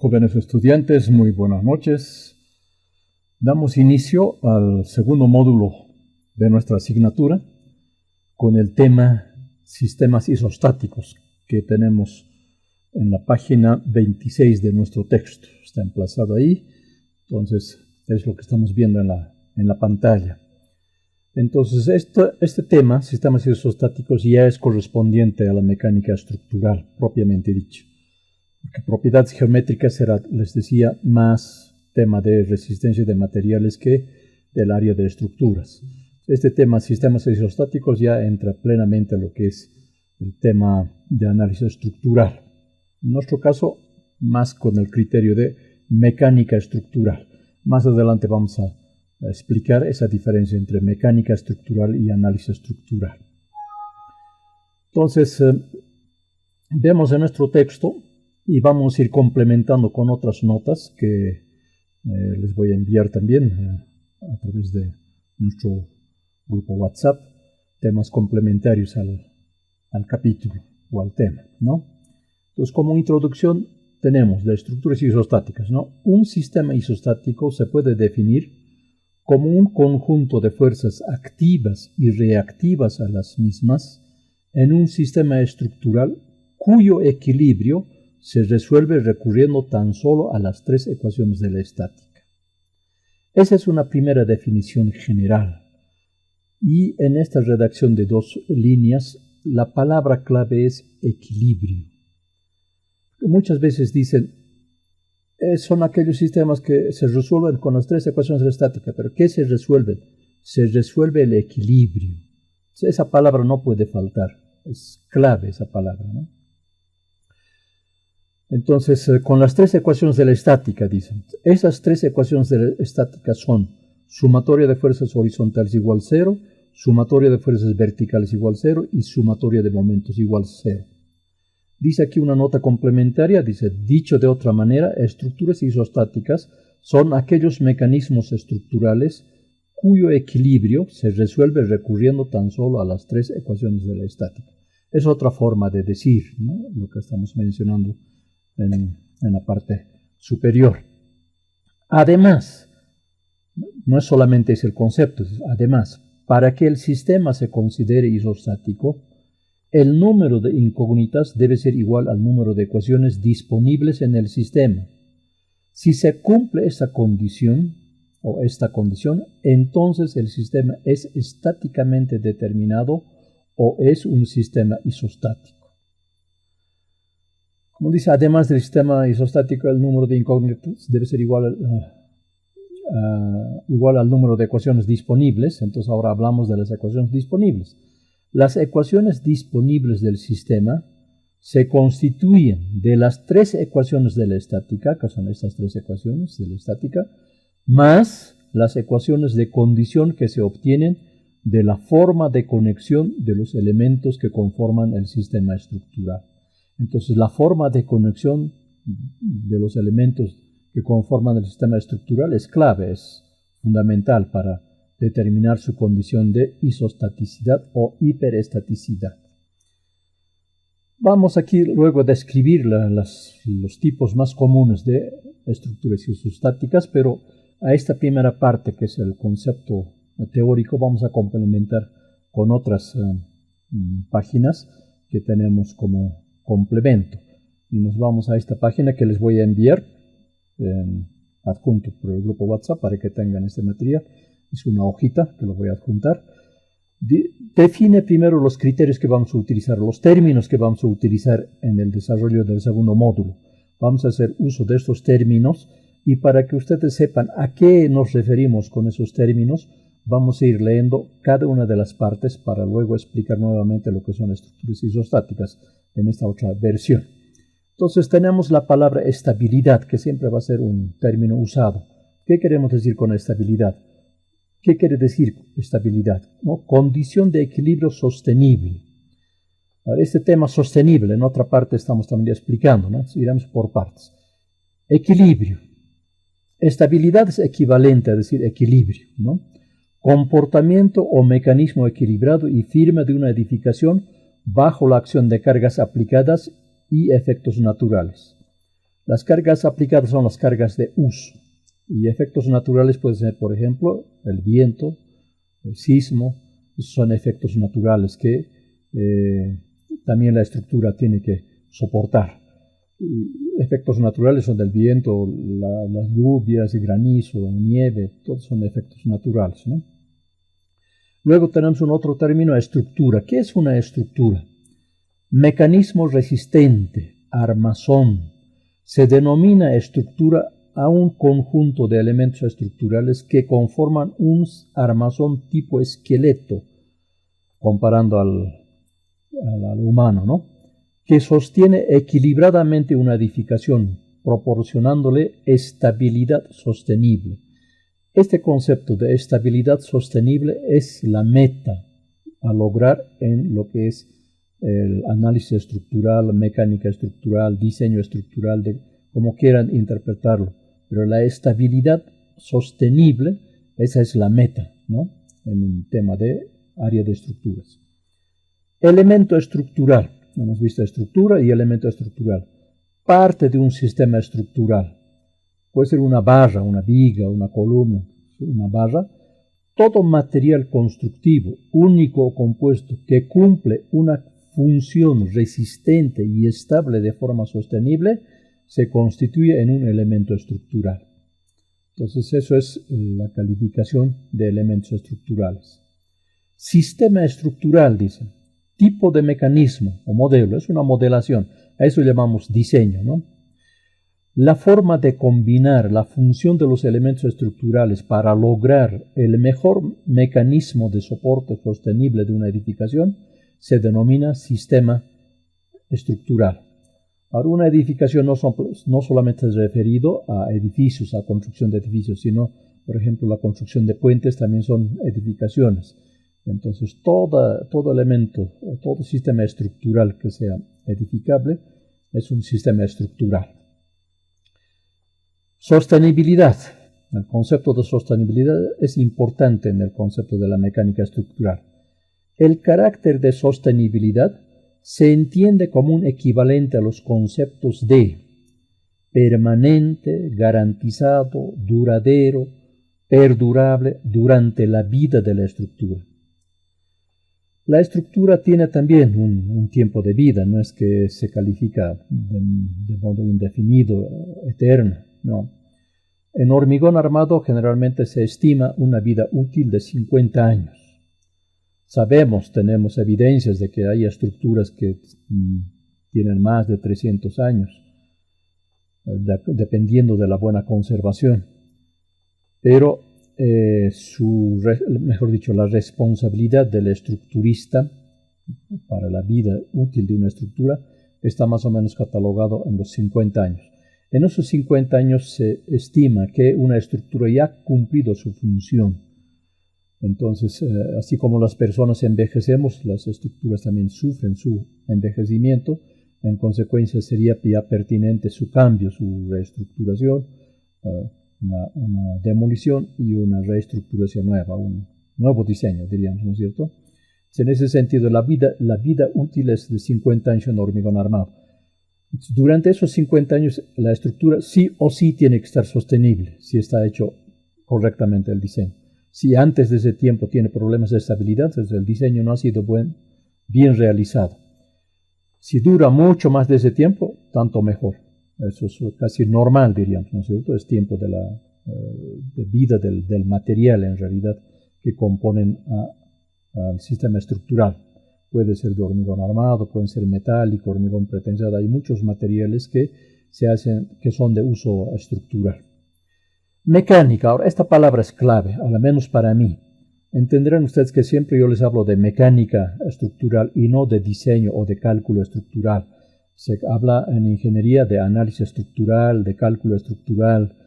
Jóvenes estudiantes, muy buenas noches. Damos inicio al segundo módulo de nuestra asignatura con el tema sistemas isostáticos que tenemos en la página 26 de nuestro texto. Está emplazado ahí, entonces es lo que estamos viendo en la pantalla. Entonces este tema, sistemas isostáticos, ya es correspondiente a la mecánica estructural propiamente dicho. Porque propiedades geométricas será, les decía, más tema de resistencia de materiales que del área de estructuras. Este tema, sistemas isostáticos, ya entra plenamente en lo que es el tema de análisis estructural. En nuestro caso, más con el criterio de mecánica estructural. Más adelante vamos a explicar esa diferencia entre mecánica estructural y análisis estructural. Entonces, vemos en nuestro texto y vamos a ir complementando con otras notas que les voy a enviar también a través de nuestro grupo WhatsApp, temas complementarios al capítulo o al tema, ¿no? Entonces, como introducción tenemos de estructuras isostáticas, ¿no? Un sistema isostático se puede definir como un conjunto de fuerzas activas y reactivas a las mismas en un sistema estructural cuyo equilibrio se resuelve recurriendo tan solo a las tres ecuaciones de la estática. Esa es una primera definición general. Y en esta redacción de dos líneas, la palabra clave es equilibrio. Muchas veces dicen, son aquellos sistemas que se resuelven con las tres ecuaciones de la estática, pero ¿qué se resuelve? Se resuelve el equilibrio. Esa palabra no puede faltar, es clave esa palabra, ¿no? Entonces, con las tres ecuaciones de la estática, dicen, esas tres ecuaciones de la estática son sumatoria de fuerzas horizontales igual 0, sumatoria de fuerzas verticales igual 0 y sumatoria de momentos igual 0. Dice aquí una nota complementaria, dice, dicho de otra manera, estructuras isostáticas son aquellos mecanismos estructurales cuyo equilibrio se resuelve recurriendo tan solo a las tres ecuaciones de la estática. Es otra forma de decir, ¿no?, lo que estamos mencionando en la parte superior. Además, no es solamente ese el concepto, además, para que el sistema se considere isostático, el número de incógnitas debe ser igual al número de ecuaciones disponibles en el sistema. Si se cumple esta condición, entonces el sistema es estáticamente determinado o es un sistema isostático. Como dice, además del sistema isostático, el número de incógnitas debe ser igual al número de ecuaciones disponibles. Entonces ahora hablamos de las ecuaciones disponibles. Las ecuaciones disponibles del sistema se constituyen de las tres ecuaciones de la estática, que son estas tres ecuaciones de la estática, más las ecuaciones de condición que se obtienen de la forma de conexión de los elementos que conforman el sistema estructural. Entonces, la forma de conexión de los elementos que conforman el sistema estructural es clave, es fundamental para determinar su condición de isostaticidad o hiperestaticidad. Vamos aquí luego a describir los tipos más comunes de estructuras isostáticas, pero a esta primera parte, que es el concepto teórico, vamos a complementar con otras páginas que tenemos como complemento. Y nos vamos a esta página que les voy a enviar adjunto por el grupo WhatsApp para que tengan este material. Es una hojita que lo voy a adjuntar. Define primero los criterios que vamos a utilizar, los términos que vamos a utilizar en el desarrollo del segundo módulo. Vamos a hacer uso de estos términos y para que ustedes sepan a qué nos referimos con esos términos, vamos a ir leyendo cada una de las partes para luego explicar nuevamente lo que son estructuras isostáticas en esta otra versión. Entonces tenemos la palabra estabilidad, que siempre va a ser un término usado. ¿Qué queremos decir con estabilidad? ¿Qué quiere decir estabilidad? ¿No? Condición de equilibrio sostenible. Ahora, este tema sostenible, en otra parte estamos también explicando, ¿no? Iremos por partes. Equilibrio. Estabilidad es equivalente a decir equilibrio, ¿no? Comportamiento o mecanismo equilibrado y firme de una edificación bajo la acción de cargas aplicadas y efectos naturales. Las cargas aplicadas son las cargas de uso. Y efectos naturales pueden ser, por ejemplo, el viento, el sismo. Esos son efectos naturales que también la estructura tiene que soportar. Y efectos naturales son del viento, las lluvias, el granizo, la nieve, todos son efectos naturales, ¿no? Luego tenemos un otro término, estructura. ¿Qué es una estructura? Mecanismo resistente, armazón. Se denomina estructura a un conjunto de elementos estructurales que conforman un armazón tipo esqueleto, comparando al humano, ¿no? Que sostiene equilibradamente una edificación, proporcionándole estabilidad sostenible. Este concepto de estabilidad sostenible es la meta a lograr en lo que es el análisis estructural, mecánica estructural, diseño estructural, como quieran interpretarlo. Pero la estabilidad sostenible, esa es la meta, ¿no? En el tema de área de estructuras. Elemento estructural. Hemos visto estructura y elemento estructural. Parte de un sistema estructural. Puede ser una barra, una viga, una columna, una barra. Todo material constructivo, único o compuesto, que cumple una función resistente y estable de forma sostenible, se constituye en un elemento estructural. Entonces, eso es la calificación de elementos estructurales. Sistema estructural, dicen. Tipo de mecanismo o modelo, es una modelación, a eso llamamos diseño, ¿no? La forma de combinar la función de los elementos estructurales para lograr el mejor mecanismo de soporte sostenible de una edificación se denomina sistema estructural. Ahora, una edificación no solamente es referido a edificios, a construcción de edificios, sino, por ejemplo, la construcción de puentes también son edificaciones. Entonces, todo elemento o todo sistema estructural que sea edificable es un sistema estructural. Sostenibilidad. El concepto de sostenibilidad es importante en el concepto de la mecánica estructural. El carácter de sostenibilidad se entiende como un equivalente a los conceptos de permanente, garantizado, duradero, perdurable durante la vida de la estructura. La estructura tiene también un tiempo de vida, no es que se califica de modo indefinido, eterno, no. En hormigón armado generalmente se estima una vida útil de 50 años. Tenemos evidencias de que hay estructuras que tienen más de 300 años, dependiendo de la buena conservación. Pero la responsabilidad del estructurista para la vida útil de una estructura está más o menos catalogado en los 50 años. En esos 50 años se estima que una estructura ya ha cumplido su función. Entonces, así como las personas envejecemos, las estructuras también sufren su envejecimiento. En consecuencia, sería ya pertinente su cambio, su reestructuración, una demolición y una reestructuración nueva, un nuevo diseño, diríamos, ¿no es cierto? En ese sentido, la vida útil es de 50 años en hormigón armado. Durante esos 50 años, la estructura sí o sí tiene que estar sostenible, si está hecho correctamente el diseño. Si antes de ese tiempo tiene problemas de estabilidad, entonces el diseño no ha sido bien realizado. Si dura mucho más de ese tiempo, tanto mejor. Eso es casi normal, diríamos, ¿no es cierto? Es tiempo de vida del material, en realidad, que componen al sistema estructural. Puede ser de hormigón armado, pueden ser metálico, hormigón pretensado. Hay muchos materiales que son de uso estructural. Mecánica. Ahora, esta palabra es clave, al menos para mí. Entenderán ustedes que siempre yo les hablo de mecánica estructural y no de diseño o de cálculo estructural. Se habla en ingeniería de análisis estructural, de cálculo estructural.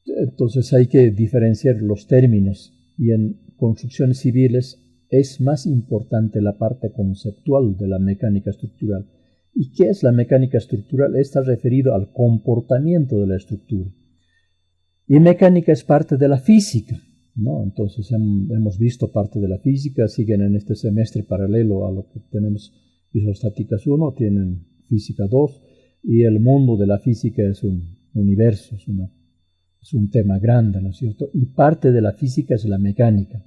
Entonces hay que diferenciar los términos, y en construcciones civiles es más importante la parte conceptual de la mecánica estructural. ¿Y qué es la mecánica estructural? Está referido al comportamiento de la estructura. Y mecánica es parte de la física, ¿no? Entonces hemos visto parte de la física, siguen en este semestre paralelo a lo que tenemos isostáticas 1, tienen física 2. y el mundo de la física es un universo, es un tema grande, ¿no es cierto? Y parte de la física es la mecánica.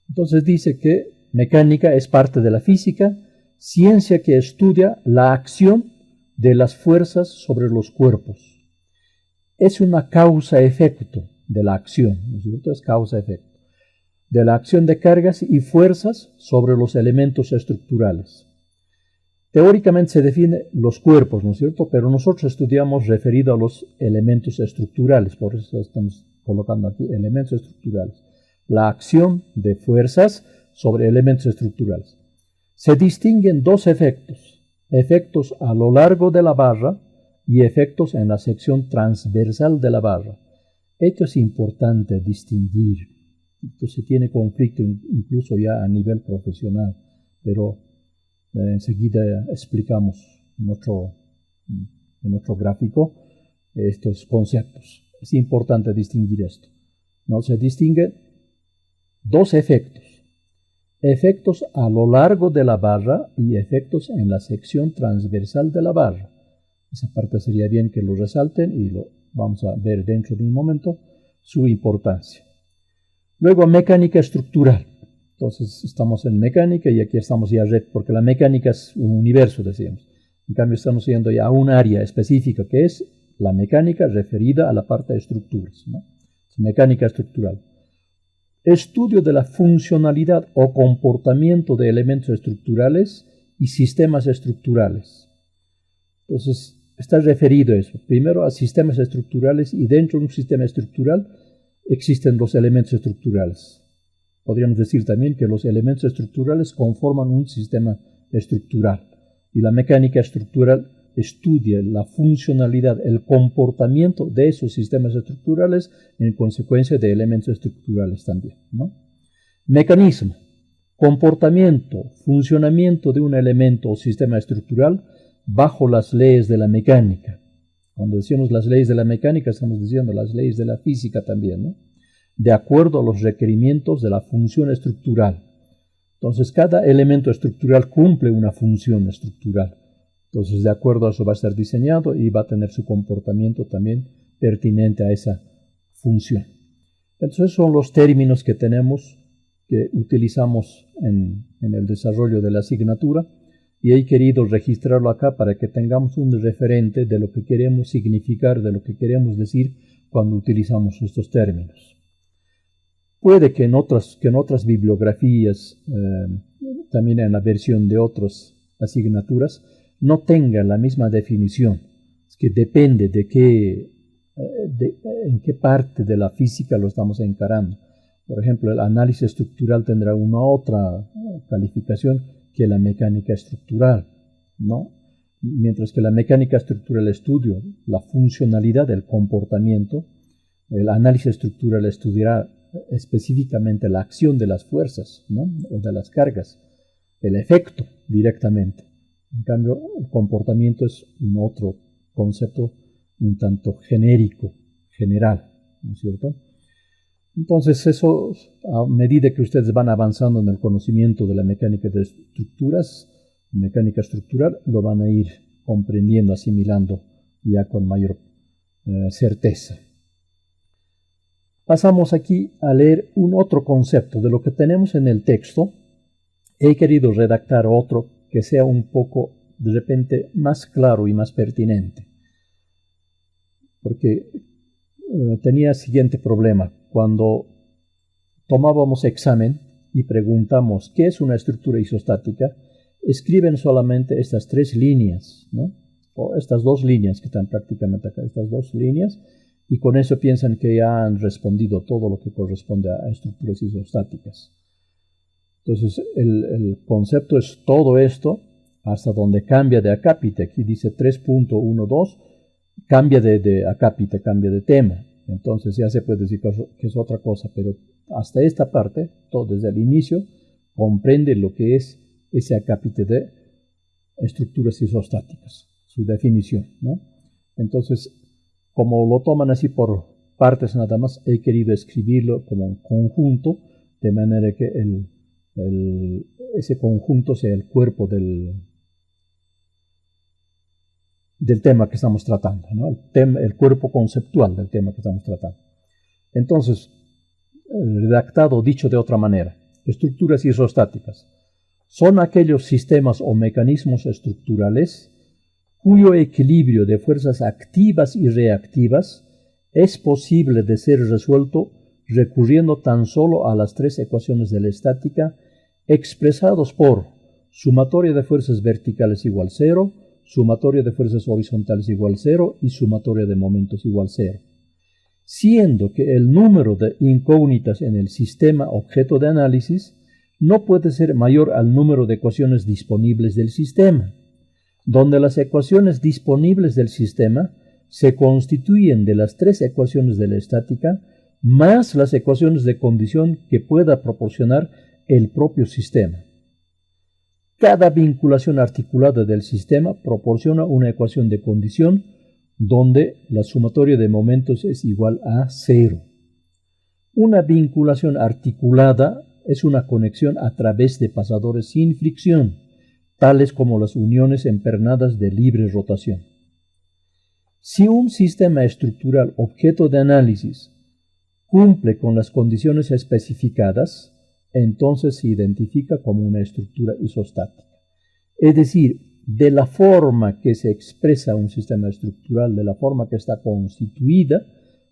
Entonces dice que mecánica es parte de la física, ciencia que estudia la acción de las fuerzas sobre los cuerpos. Es una causa-efecto de la acción, ¿no es cierto? Es causa-efecto de la acción de cargas y fuerzas sobre los elementos estructurales. Teóricamente se define los cuerpos, ¿no es cierto? Pero nosotros estudiamos referido a los elementos estructurales, por eso estamos colocando aquí elementos estructurales. La acción de fuerzas sobre elementos estructurales. Se distinguen dos efectos, efectos a lo largo de la barra y efectos en la sección transversal de la barra. Esto es importante distinguir. Esto se tiene conflicto incluso ya a nivel profesional, pero enseguida explicamos en otro gráfico estos conceptos. Es importante distinguir esto. ¿No? Se distinguen dos efectos. Efectos a lo largo de la barra y efectos en la sección transversal de la barra. Esa parte sería bien que lo resalten y lo vamos a ver dentro de un momento su importancia. Luego, mecánica estructural. Entonces, estamos en mecánica y aquí estamos ya, porque la mecánica es un universo, decíamos. En cambio, estamos yendo ya a un área específica que es la mecánica referida a la parte de estructuras, ¿no? Mecánica estructural. Estudio de la funcionalidad o comportamiento de elementos estructurales y sistemas estructurales. Entonces, está referido eso. Primero a sistemas estructurales y dentro de un sistema estructural existen los elementos estructurales. Podríamos decir también que los elementos estructurales conforman un sistema estructural y la mecánica estructural estudia la funcionalidad, el comportamiento de esos sistemas estructurales en consecuencia de elementos estructurales también, ¿no? Mecanismo, comportamiento, funcionamiento de un elemento o sistema estructural bajo las leyes de la mecánica. Cuando decimos las leyes de la mecánica, estamos diciendo las leyes de la física también, ¿no? De acuerdo a los requerimientos de la función estructural. Entonces, cada elemento estructural cumple una función estructural. Entonces, de acuerdo a eso va a estar diseñado y va a tener su comportamiento también pertinente a esa función. Entonces, son los términos que tenemos, que utilizamos en el desarrollo de la asignatura. Y he querido registrarlo acá para que tengamos un referente de lo que queremos significar, de lo que queremos decir cuando utilizamos estos términos. Puede que en otras bibliografías, también en la versión de otras asignaturas, no tenga la misma definición. Es que depende de en qué parte de la física lo estamos encarando. Por ejemplo, el análisis estructural tendrá una otra calificación que la mecánica estructural, ¿no? Mientras que la mecánica estructural estudia la funcionalidad del comportamiento, el análisis estructural estudiará específicamente la acción de las fuerzas, ¿no? O de las cargas, el efecto directamente. En cambio, el comportamiento es un otro concepto un tanto genérico, general, ¿no es cierto? Entonces, eso, a medida que ustedes van avanzando en el conocimiento de la mecánica de estructuras, mecánica estructural, lo van a ir comprendiendo, asimilando ya con mayor certeza. Pasamos aquí a leer un otro concepto de lo que tenemos en el texto. He querido redactar otro que sea un poco, de repente, más claro y más pertinente. Porque tenía el siguiente problema. Cuando tomábamos examen y preguntamos qué es una estructura isostática, escriben solamente estas tres líneas, ¿no? O estas dos líneas que están prácticamente acá, estas dos líneas, y con eso piensan que ya han respondido todo lo que corresponde a estructuras isostáticas. Entonces, el concepto es todo esto, hasta donde cambia de acápite. Aquí dice 3.12, cambia de acápite, cambia de tema. Entonces ya se puede decir que es otra cosa, pero hasta esta parte, todo desde el inicio, comprende lo que es ese acápite de estructuras isostáticas, su definición, ¿no? Entonces, como lo toman así por partes nada más, he querido escribirlo como un conjunto, de manera que ese conjunto sea el cuerpo del del tema que estamos tratando, ¿no? El cuerpo conceptual del tema que estamos tratando. Entonces, redactado, dicho de otra manera, estructuras isostáticas son aquellos sistemas o mecanismos estructurales cuyo equilibrio de fuerzas activas y reactivas es posible de ser resuelto recurriendo tan solo a las tres ecuaciones de la estática expresados por sumatoria de fuerzas verticales igual 0, sumatoria de fuerzas horizontales igual 0 y sumatoria de momentos igual 0, siendo que el número de incógnitas en el sistema objeto de análisis no puede ser mayor al número de ecuaciones disponibles del sistema, donde las ecuaciones disponibles del sistema se constituyen de las tres ecuaciones de la estática más las ecuaciones de condición que pueda proporcionar el propio sistema. Cada vinculación articulada del sistema proporciona una ecuación de condición donde la sumatoria de momentos es igual a 0. Una vinculación articulada es una conexión a través de pasadores sin fricción, tales como las uniones empernadas de libre rotación. Si un sistema estructural objeto de análisis cumple con las condiciones especificadas, entonces se identifica como una estructura isostática. Es decir, de la forma que se expresa un sistema estructural, de la forma que está constituida,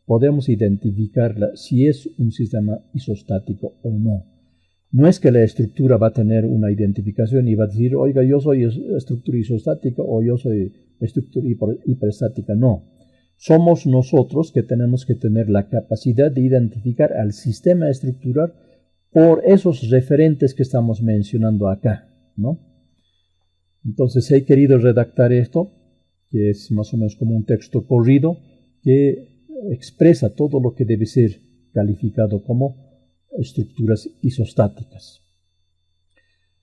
podemos identificarla si es un sistema isostático o no. No es que la estructura va a tener una identificación y va a decir, oiga, yo soy estructura isostática o yo soy estructura hiperestática. No. Somos nosotros que tenemos que tener la capacidad de identificar al sistema estructural por esos referentes que estamos mencionando acá, ¿no? Entonces he querido redactar esto, que es más o menos como un texto corrido, que expresa todo lo que debe ser calificado como estructuras isostáticas.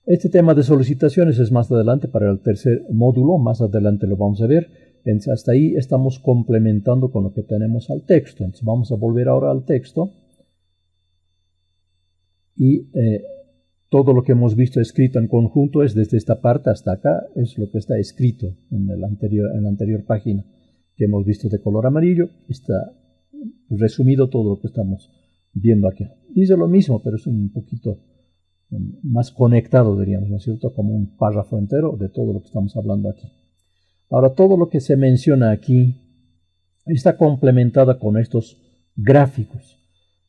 Este tema de solicitaciones es más adelante para el tercer módulo, más adelante lo vamos a ver. Entonces, hasta ahí estamos complementando con lo que tenemos al texto. Entonces vamos a volver ahora al texto y todo lo que hemos visto escrito en conjunto es desde esta parte hasta acá, es lo que está escrito en la anterior página que hemos visto de color amarillo. Está resumido todo lo que estamos viendo aquí. Dice lo mismo, pero es un poquito más conectado, diríamos, ¿no es cierto? Como un párrafo entero de todo lo que estamos hablando aquí. Ahora, todo lo que se menciona aquí está complementada con estos gráficos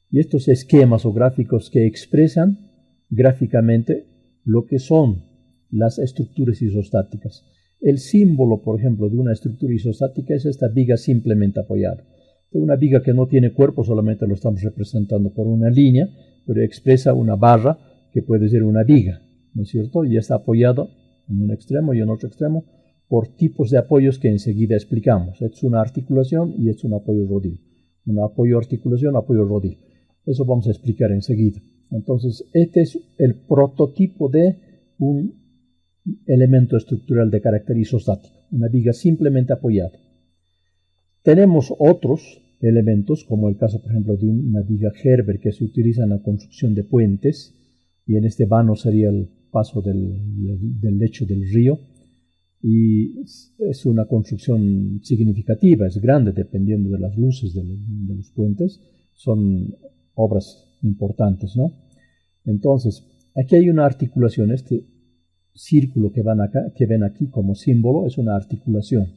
y estos esquemas o gráficos que expresan gráficamente lo que son las estructuras isostáticas. El símbolo, por ejemplo, de una estructura isostática es esta viga simplemente apoyada. Una viga que no tiene cuerpo, solamente lo estamos representando por una línea, pero expresa una barra que puede ser una viga, ¿no es cierto? Y está apoyado en un extremo y en otro extremo por tipos de apoyos que enseguida explicamos. Es una articulación y es un apoyo rodil. Un apoyo articulación, apoyo rodil. Eso vamos a explicar enseguida. Entonces, este es el prototipo de un elemento estructural de carácter isostático, una viga simplemente apoyada. Tenemos otros elementos, como el caso, por ejemplo, de una viga Gerber que se utiliza en la construcción de puentes, y en este vano sería el paso del lecho del río, y es una construcción significativa, es grande, dependiendo de las luces de los puentes, son obras importantes, ¿no? Entonces, aquí hay una articulación, este círculo que ven aquí como símbolo es una articulación.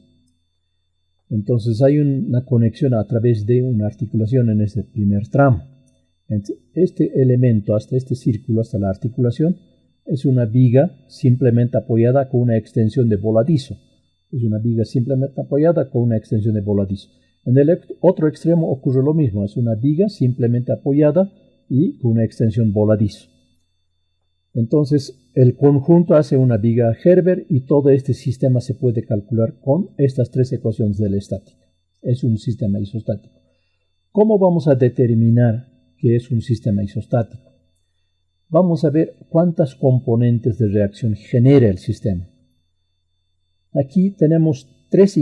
Entonces hay una conexión a través de una articulación en este primer tramo. Este elemento, hasta este círculo, hasta la articulación, es una viga simplemente apoyada con una extensión de voladizo. Es una viga simplemente apoyada con una extensión de voladizo. En el otro extremo ocurre lo mismo, es una viga simplemente apoyada y con una extensión voladizo. Entonces, el conjunto hace una viga Gerber y todo este sistema se puede calcular con estas tres ecuaciones de la estática. Es un sistema isostático. ¿Cómo vamos a determinar que es un sistema isostático? Vamos a ver cuántas componentes de reacción genera el sistema. Aquí tenemos dos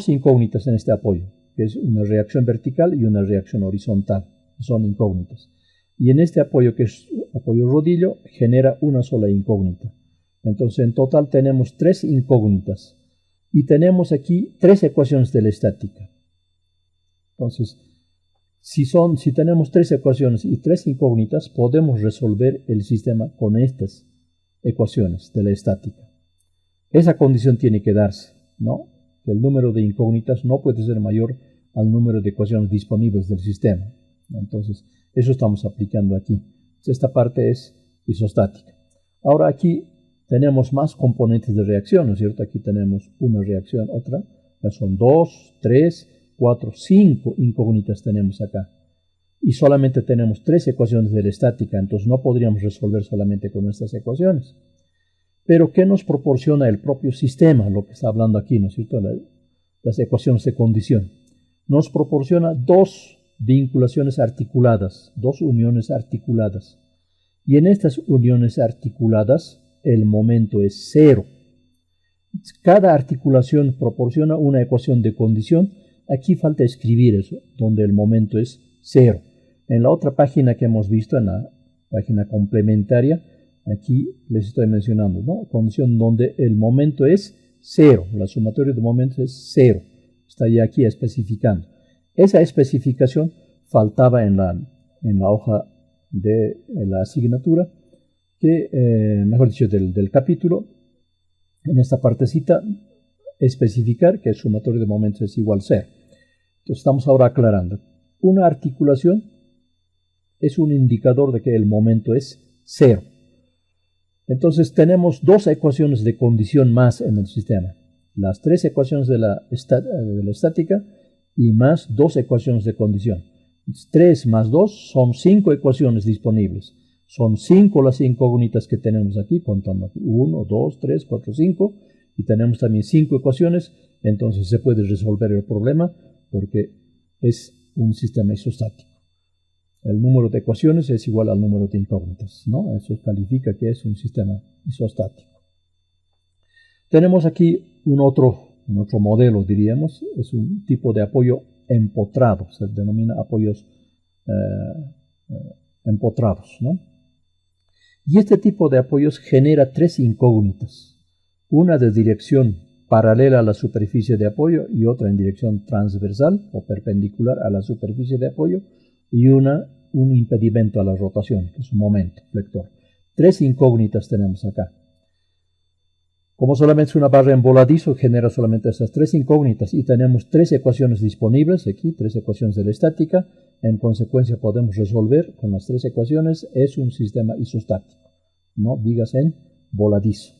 incógnitas en este apoyo, que es una reacción vertical y una reacción horizontal. Son incógnitas. Y en este apoyo, que es apoyo rodillo, genera una sola incógnita. Entonces, en total tenemos tres incógnitas. y tenemos aquí tres ecuaciones de la estática. Entonces, si tenemos tres ecuaciones y tres incógnitas, podemos resolver el sistema con estas ecuaciones de la estática. Esa condición tiene que darse, ¿no? Que el número de incógnitas no puede ser mayor al número de ecuaciones disponibles del sistema. Entonces, eso estamos aplicando aquí. Esta parte es isostática. Ahora aquí tenemos más componentes de reacción, ¿no es cierto? Aquí tenemos una reacción, otra. Ya son 2, 3, 4, 5 incógnitas tenemos acá. Y solamente tenemos 3 ecuaciones de la estática, entonces no podríamos resolver solamente con estas ecuaciones. Pero ¿qué nos proporciona el propio sistema? Lo que está hablando aquí, ¿no es cierto? Las ecuaciones de condición. Nos proporciona dos vinculaciones articuladas, dos uniones articuladas. Y en estas uniones articuladas, el momento es cero. Cada articulación proporciona una ecuación de condición. Aquí falta escribir eso, donde el momento es cero. En la otra página que hemos visto, en la página complementaria, aquí les estoy mencionando, ¿no? Condición donde el momento es cero, la sumatoria de momentos es cero. Está ya aquí especificando. Esa especificación faltaba en la hoja de la asignatura, mejor dicho, del capítulo. En esta partecita, especificar que el sumatorio de momentos es igual a cero. Entonces estamos ahora aclarando. Una articulación es un indicador de que el momento es cero. Entonces tenemos dos ecuaciones de condición más en el sistema. Las tres ecuaciones de la estática y más dos ecuaciones de condición. 3 más 2 son 5 ecuaciones disponibles. Son 5 las incógnitas que tenemos aquí, contando aquí 1, 2, 3, 4, 5. Y tenemos también 5 ecuaciones. Entonces se puede resolver el problema porque es un sistema isostático. El número de ecuaciones es igual al número de incógnitas, ¿no? Eso califica que es un sistema isostático. Tenemos aquí un otro modelo, diríamos. Es un tipo de apoyo empotrado. Se denomina apoyos empotrados, ¿no? Y este tipo de apoyos genera tres incógnitas. Una de dirección paralela a la superficie de apoyo y otra en dirección transversal o perpendicular a la superficie de apoyo y un impedimento a la rotación, que es un momento flector. Tres incógnitas tenemos acá. Como solamente es una barra en voladizo, genera solamente esas tres incógnitas y tenemos tres ecuaciones disponibles aquí, tres ecuaciones de la estática. En consecuencia podemos resolver con las tres ecuaciones, es un sistema isostático, ¿no? Vigas en voladizo.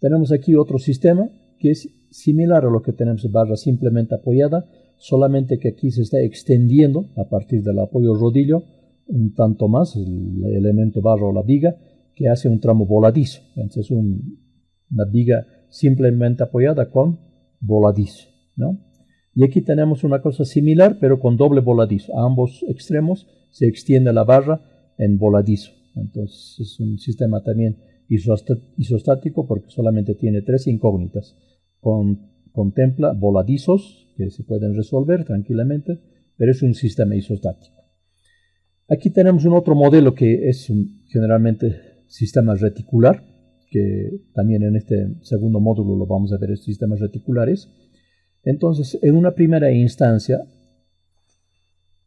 Tenemos aquí otro sistema que es similar a lo que tenemos barra simplemente apoyada, solamente que aquí se está extendiendo a partir del apoyo rodillo un tanto más, el elemento barra o la viga, que hace un tramo voladizo. Entonces una viga simplemente apoyada con voladizo, ¿no? Y aquí tenemos una cosa similar, pero con doble voladizo. A ambos extremos se extiende la barra en voladizo. Entonces es un sistema también isostático porque solamente tiene tres incógnitas. Contempla voladizos que se pueden resolver tranquilamente, pero es un sistema isostático. Aquí tenemos un otro modelo que es generalmente sistema reticular, que también en este segundo módulo lo vamos a ver, sistemas reticulares. Entonces, en una primera instancia,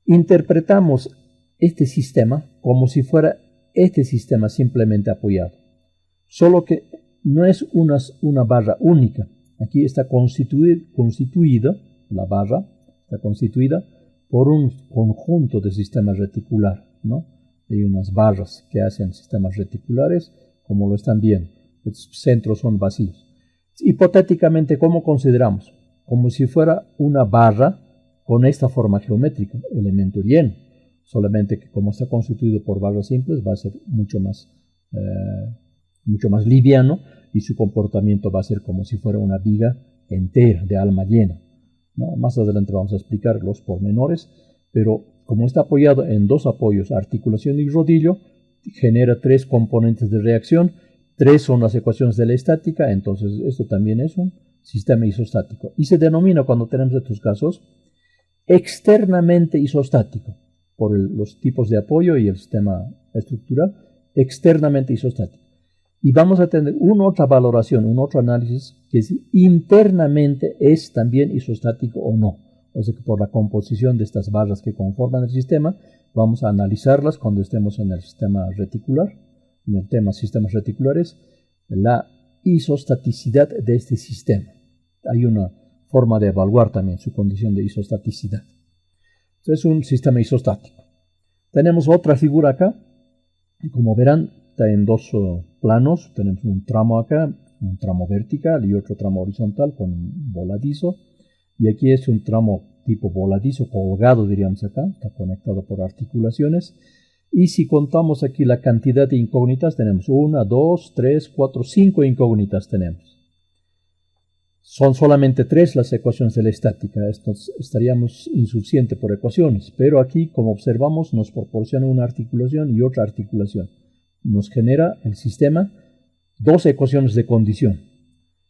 interpretamos este sistema como si fuera este sistema simplemente apoyado. Solo que no es una barra única. Aquí está constituida, la barra está constituida por un conjunto de sistemas reticular, ¿no? Hay unas barras que hacen sistemas reticulares, como lo están viendo. Los centros son vacíos. Hipotéticamente, ¿cómo consideramos? Como si fuera una barra con esta forma geométrica, elemento lleno. Solamente que como está constituido por barras simples, va a ser mucho más liviano y su comportamiento va a ser como si fuera una viga entera, de alma llena, ¿no? Más adelante vamos a explicar los pormenores, pero como está apoyado en dos apoyos, articulación y rodillo, genera tres componentes de reacción. Tres son las ecuaciones de la estática, entonces esto también es un sistema isostático. Y se denomina, cuando tenemos estos casos, externamente isostático, por los tipos de apoyo y el sistema estructural, externamente isostático. Y vamos a tener una otra valoración, un otro análisis, que si internamente es también isostático o no. O sea que por la composición de estas barras que conforman el sistema, vamos a analizarlas cuando estemos en el sistema reticular, en el tema sistemas reticulares, la isostaticidad de este sistema. Hay una forma de evaluar también su condición de isostaticidad. Entonces es un sistema isostático. Tenemos otra figura acá, y como verán, está en dos planos. Tenemos un tramo acá, un tramo vertical y otro tramo horizontal con un voladizo. Y aquí es un tramo tipo voladizo, colgado diríamos acá, está conectado por articulaciones. Y si contamos aquí la cantidad de incógnitas, tenemos 1, 2, 3, 4, 5 incógnitas tenemos. Son solamente 3 las ecuaciones de la estática, esto estaríamos insuficiente por ecuaciones, pero aquí, como observamos, nos proporciona una articulación y otra articulación. Nos genera el sistema 2 ecuaciones de condición.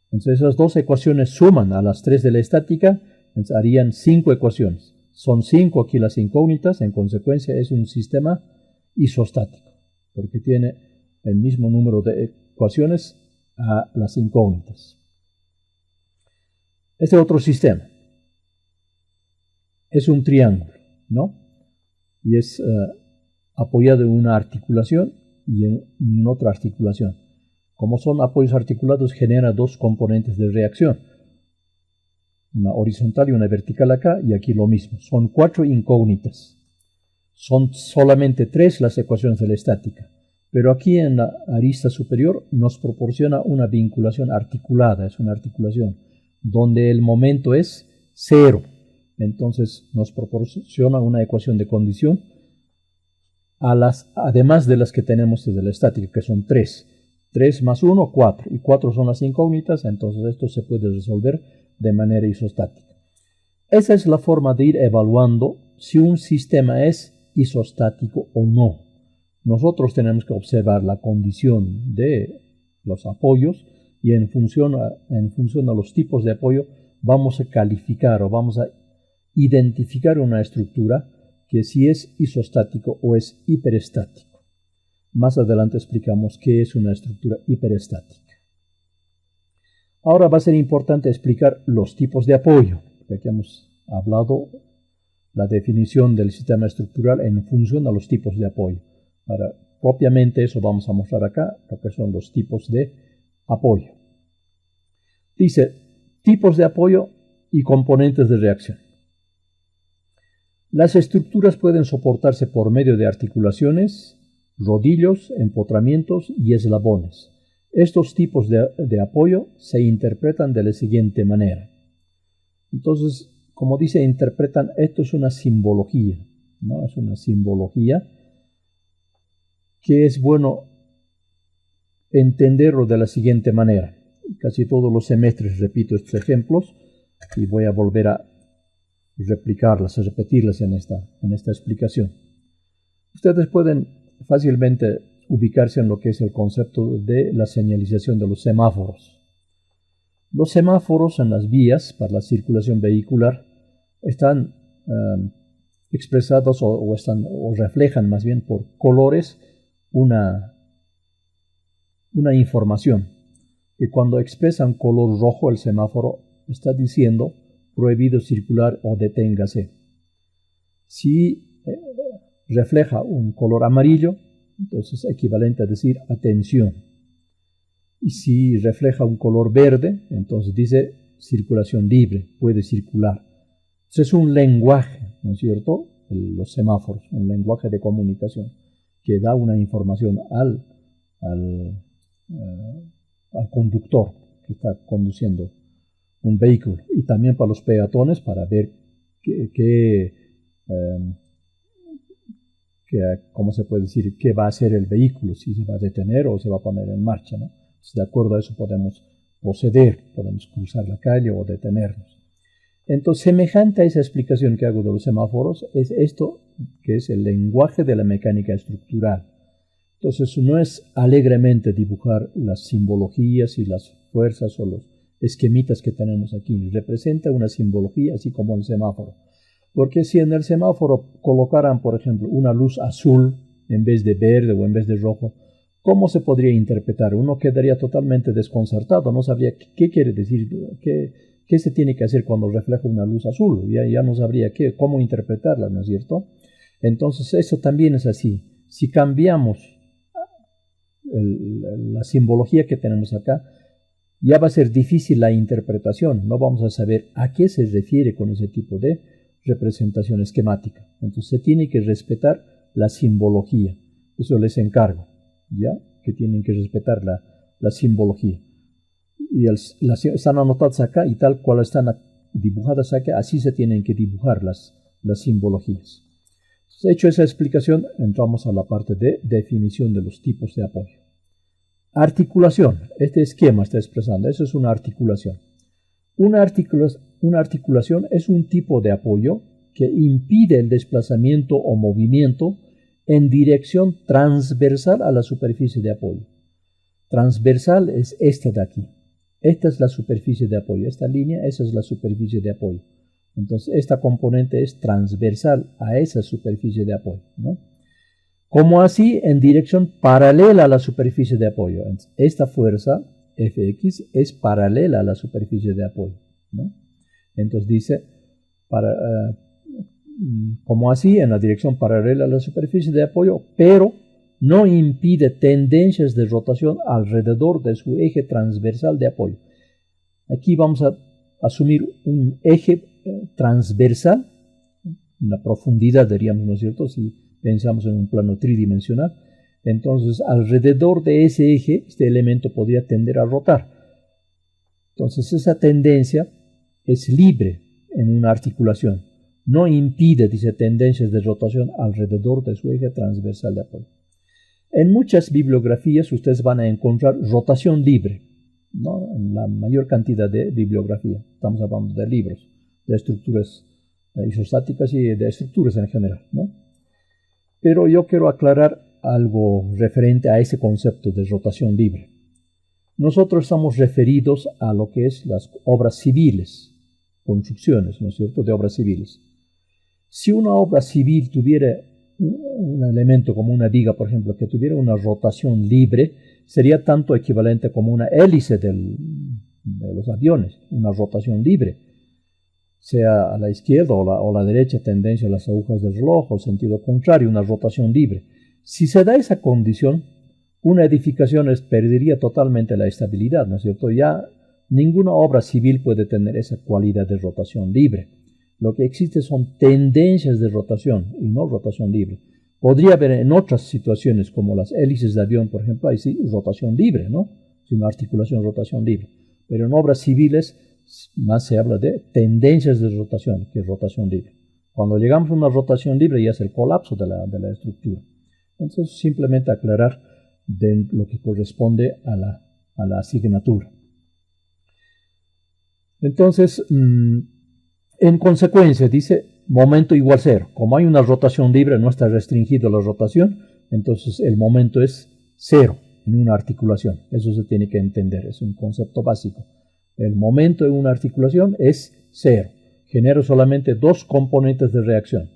Entonces esas 2 ecuaciones suman a las 3 de la estática, entonces harían 5 ecuaciones. Son 5 aquí las incógnitas, en consecuencia es un sistema isostático, porque tiene el mismo número de ecuaciones a las incógnitas. Este otro sistema es un triángulo, ¿no? Y es apoyado en una articulación y en otra articulación. Como son apoyos articulados, genera 2 componentes de reacción, una horizontal y una vertical acá, y aquí lo mismo. Son 4 incógnitas. Son solamente 3 las ecuaciones de la estática, pero aquí en la arista superior nos proporciona una vinculación articulada, es una articulación donde el momento es 0. Entonces nos proporciona una ecuación de condición además de las que tenemos desde la estática, que son 3. 3 más 1, 4. Y 4 son las incógnitas, entonces esto se puede resolver de manera isostática. Esa es la forma de ir evaluando si un sistema es isostático o no. Nosotros tenemos que observar la condición de los apoyos y en función a los tipos de apoyo vamos a calificar o vamos a identificar una estructura que si es isostático o es hiperestático. Más adelante explicamos qué es una estructura hiperestática. Ahora va a ser importante explicar los tipos de apoyo, porque aquí hemos hablado la definición del sistema estructural en función a los tipos de apoyo. Ahora, propiamente eso vamos a mostrar acá, lo que son los tipos de apoyo. Dice, tipos de apoyo y componentes de reacción. Las estructuras pueden soportarse por medio de articulaciones, rodillos, empotramientos y eslabones. Estos tipos de apoyo se interpretan de la siguiente manera. Entonces, como dice, interpretan, esto es una simbología, ¿no? Es una simbología que es bueno entenderlo de la siguiente manera. Casi todos los semestres repito estos ejemplos y voy a volver a replicarlas, a repetirlas en esta explicación. Ustedes pueden fácilmente ubicarse en lo que es el concepto de la señalización de los semáforos. Los semáforos en las vías para la circulación vehicular están expresados o reflejan más bien por colores una información. Y cuando expresan color rojo el semáforo está diciendo prohibido circular o deténgase. Si refleja un color amarillo, entonces es equivalente a decir atención. Y si refleja un color verde, entonces dice circulación libre, puede circular. Entonces es un lenguaje, ¿no es cierto? Los semáforos, un lenguaje de comunicación que da una información al conductor que está conduciendo un vehículo y también para los peatones para ver ¿cómo se puede decir? ¿Qué va a hacer el vehículo? Si se va a detener o se va a poner en marcha, ¿no? De acuerdo a eso podemos proceder, podemos cruzar la calle o detenernos. Entonces, semejante a esa explicación que hago de los semáforos, es esto que es el lenguaje de la mecánica estructural. Entonces, no es alegremente dibujar las simbologías y las fuerzas o los esquemitas que tenemos aquí. Representa una simbología, así como el semáforo. Porque si en el semáforo colocaran, por ejemplo, una luz azul en vez de verde o en vez de rojo, ¿Cómo se podría interpretar? Uno quedaría totalmente desconcertado, no sabría qué quiere decir, qué se tiene que hacer cuando refleja una luz azul, ya no sabría cómo interpretarla, ¿no es cierto? Entonces eso también es así. Si cambiamos la simbología que tenemos acá, ya va a ser difícil la interpretación, no vamos a saber a qué se refiere con ese tipo de representación esquemática. Entonces se tiene que respetar la simbología, eso les encargo, ¿ya? Que tienen que respetar la simbología. Y están anotadas acá y tal cual están dibujadas acá, así se tienen que dibujar las simbologías. Entonces, hecho esa explicación, entramos a la parte de definición de los tipos de apoyo. Articulación. Este esquema está expresando, eso es una articulación. Una articulación es un tipo de apoyo que impide el desplazamiento o movimiento en dirección transversal a la superficie de apoyo. Transversal es esta de aquí. Esta es la superficie de apoyo. Esta línea, esa es la superficie de apoyo. Entonces, esta componente es transversal a esa superficie de apoyo, ¿no? Como así, en dirección paralela a la superficie de apoyo. Esta fuerza, Fx, es paralela a la superficie de apoyo, ¿no? Entonces dice, como así, en la dirección paralela a la superficie de apoyo, pero no impide tendencias de rotación alrededor de su eje transversal de apoyo. Aquí vamos a asumir un eje transversal, una profundidad, diríamos, ¿no es cierto? Si pensamos en un plano tridimensional, entonces alrededor de ese eje, este elemento podría tender a rotar. Entonces esa tendencia es libre en una articulación, no impide, dice, tendencias de rotación alrededor de su eje transversal de apoyo. En muchas bibliografías ustedes van a encontrar rotación libre, ¿no? En la mayor cantidad de bibliografía, estamos hablando de libros, de estructuras isostáticas y de estructuras en general, ¿no? Pero yo quiero aclarar algo referente a ese concepto de rotación libre. Nosotros estamos referidos a lo que es las obras civiles, construcciones, ¿no es cierto?, de obras civiles. Si una obra civil tuviera un elemento como una viga, por ejemplo, que tuviera una rotación libre, sería tanto equivalente como una hélice de los aviones, una rotación libre, sea a la izquierda o la derecha, tendencia a las agujas del reloj, o sentido contrario, una rotación libre. Si se da esa condición, una edificación perdería totalmente la estabilidad, ¿no es cierto? Ya ninguna obra civil puede tener esa cualidad de rotación libre. Lo que existe son tendencias de rotación y no rotación libre. Podría haber en otras situaciones, como las hélices de avión, por ejemplo, ahí sí, rotación libre, ¿no? Es una articulación, rotación libre. Pero en obras civiles más se habla de tendencias de rotación que rotación libre. Cuando llegamos a una rotación libre ya es el colapso de la estructura. Entonces, simplemente aclarar de lo que corresponde a la asignatura. Entonces, en consecuencia, dice momento igual cero. Como hay una rotación libre, no está restringida la rotación, entonces el momento es cero en una articulación. Eso se tiene que entender, es un concepto básico. El momento en una articulación es cero. Genera solamente dos componentes de reacción.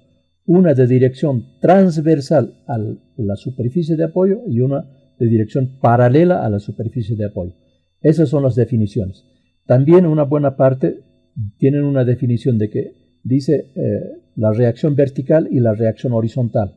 Una de dirección transversal a la superficie de apoyo y una de dirección paralela a la superficie de apoyo. Esas son las definiciones. También una buena parte tienen una definición de que dice la reacción vertical y la reacción horizontal,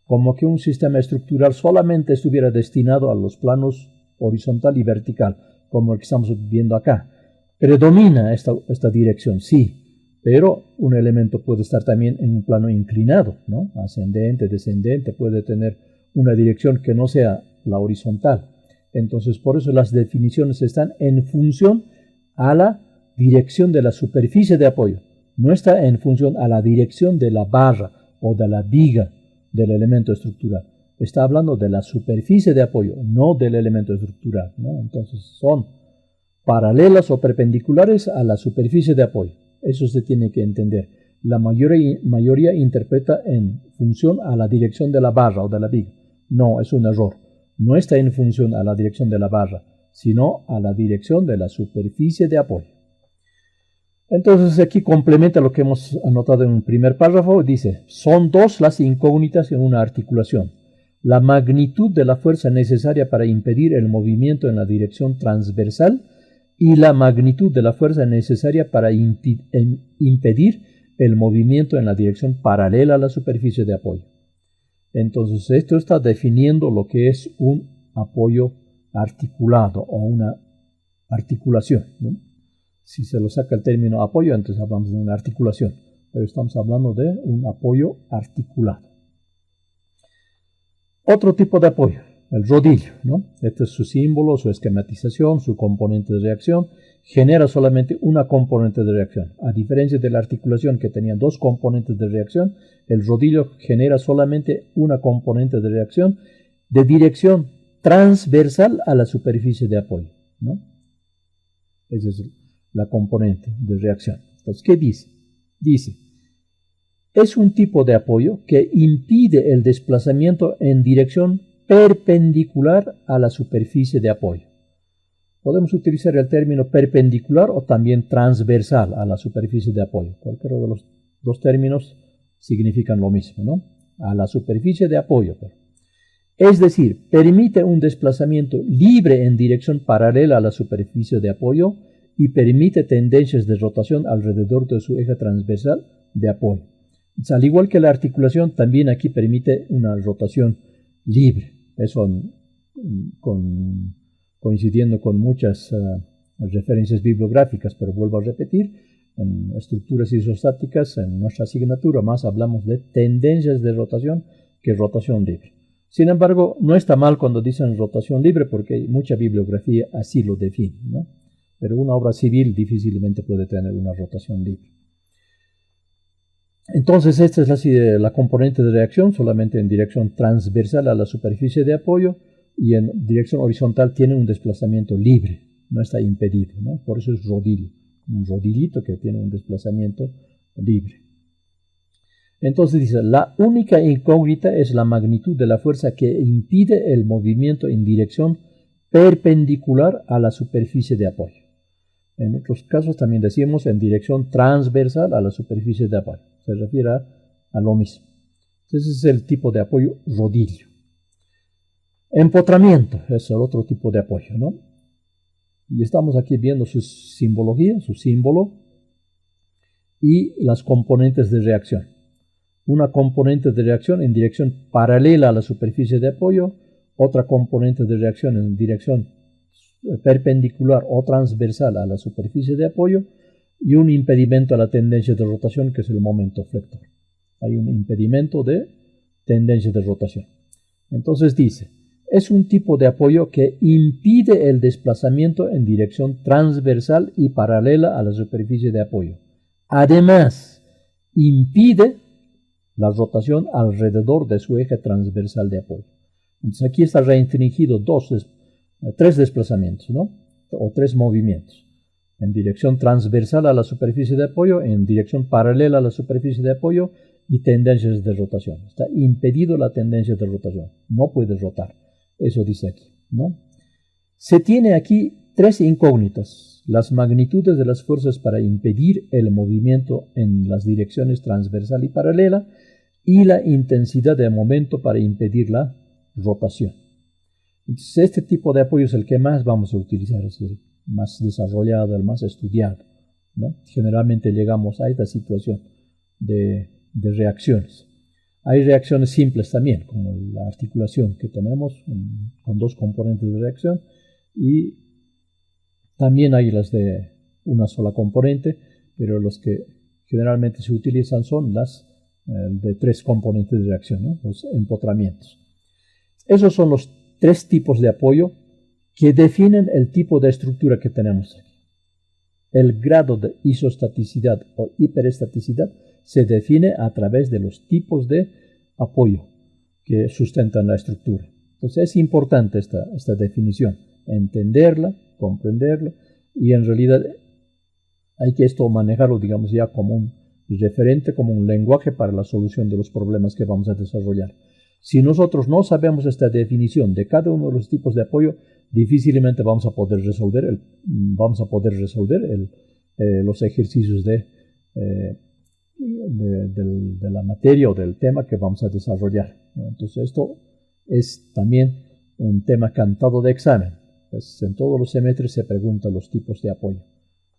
como que un sistema estructural solamente estuviera destinado a los planos horizontal y vertical, como el que estamos viendo acá. Predomina esta dirección, sí, pero un elemento puede estar también en un plano inclinado, ¿no? Ascendente, descendente, puede tener una dirección que no sea la horizontal. Entonces, por eso las definiciones están en función a la dirección de la superficie de apoyo. No está en función a la dirección de la barra o de la viga del elemento estructural. Está hablando de la superficie de apoyo, no del elemento estructural, ¿no? Entonces, son paralelas o perpendiculares a la superficie de apoyo. Eso se tiene que entender. La mayoría interpreta en función a la dirección de la barra o de la viga. No, es un error. No está en función a la dirección de la barra, sino a la dirección de la superficie de apoyo. Entonces aquí complementa lo que hemos anotado en un primer párrafo. Dice, son dos las incógnitas en una articulación. la magnitud de la fuerza necesaria para impedir el movimiento en la dirección transversal y la magnitud de la fuerza necesaria para impedir el movimiento en la dirección paralela a la superficie de apoyo. Entonces, esto está definiendo lo que es un apoyo articulado o una articulación, ¿no? Si se lo saca el término apoyo, entonces hablamos de una articulación, pero estamos hablando de un apoyo articulado. Otro tipo de apoyo, el rodillo, ¿no? Este es su símbolo, su esquematización, su componente de reacción. Genera solamente una componente de reacción. A diferencia de la articulación que tenía dos componentes de reacción, el rodillo genera solamente una componente de reacción de dirección transversal a la superficie de apoyo, ¿no? Esa es la componente de reacción. Entonces, ¿qué dice? Dice, es un tipo de apoyo que impide el desplazamiento en dirección perpendicular a la superficie de apoyo. Podemos utilizar el término perpendicular o también transversal a la superficie de apoyo. Cualquiera de los dos términos significan lo mismo, ¿no? A la superficie de apoyo. Es decir, permite un desplazamiento libre en dirección paralela a la superficie de apoyo y permite tendencias de rotación alrededor de su eje transversal de apoyo. Al igual que la articulación, también aquí permite una rotación libre. Eso coincidiendo con muchas referencias bibliográficas, pero vuelvo a repetir, en estructuras isostáticas, en nuestra asignatura más hablamos de tendencias de rotación que rotación libre. Sin embargo, no está mal cuando dicen rotación libre porque mucha bibliografía así lo define, ¿no? Pero una obra civil difícilmente puede tener una rotación libre. Entonces, esta es la componente de reacción, solamente en dirección transversal a la superficie de apoyo, y en dirección horizontal tiene un desplazamiento libre, no está impedido, ¿no? Por eso es rodillo, un rodillito que tiene un desplazamiento libre. Entonces dice, la única incógnita es la magnitud de la fuerza que impide el movimiento en dirección perpendicular a la superficie de apoyo. En otros casos también decimos en dirección transversal a la superficie de apoyo. Se refiere a lo mismo. Ese es el tipo de apoyo rodillo. Empotramiento es el otro tipo de apoyo, ¿no? Y estamos aquí viendo su simbología, su símbolo y las componentes de reacción. Una componente de reacción en dirección paralela a la superficie de apoyo, otra componente de reacción en dirección perpendicular o transversal a la superficie de apoyo y un impedimento a la tendencia de rotación que es el momento flector. Hay un impedimento de tendencia de rotación. Entonces dice, es un tipo de apoyo que impide el desplazamiento en dirección transversal y paralela a la superficie de apoyo. Además, impide la rotación alrededor de su eje transversal de apoyo. Entonces aquí está restringido tres desplazamientos, ¿no? O tres movimientos. En dirección transversal a la superficie de apoyo, en dirección paralela a la superficie de apoyo y tendencias de rotación. Está impedido la tendencia de rotación. No puede rotar. Eso dice aquí, ¿no? Se tiene aquí tres incógnitas. Las magnitudes de las fuerzas para impedir el movimiento en las direcciones transversal y paralela y la intensidad de momento para impedir la rotación. Entonces, este tipo de apoyo es el que más vamos a utilizar, es el más desarrollado, el más estudiado, ¿no? Generalmente llegamos a esta situación de reacciones. Hay reacciones simples también, como la articulación que tenemos con dos componentes de reacción, y también hay las de una sola componente, pero los que generalmente se utilizan son las de tres componentes de reacción, ¿no? Los empotramientos. Esos son los tres tipos de apoyo que definen el tipo de estructura que tenemos aquí. El grado de isostaticidad o hiperestaticidad se define a través de los tipos de apoyo que sustentan la estructura. Entonces es importante esta definición, entenderla, comprenderla, y en realidad hay que esto manejarlo, digamos, ya como un referente, como un lenguaje para la solución de los problemas que vamos a desarrollar. Si nosotros no sabemos esta definición de cada uno de los tipos de apoyo, difícilmente vamos a poder resolver los ejercicios de la materia o del tema que vamos a desarrollar, ¿no? Entonces esto es también un tema cantado de examen. Pues en todos los semestres se preguntan los tipos de apoyo.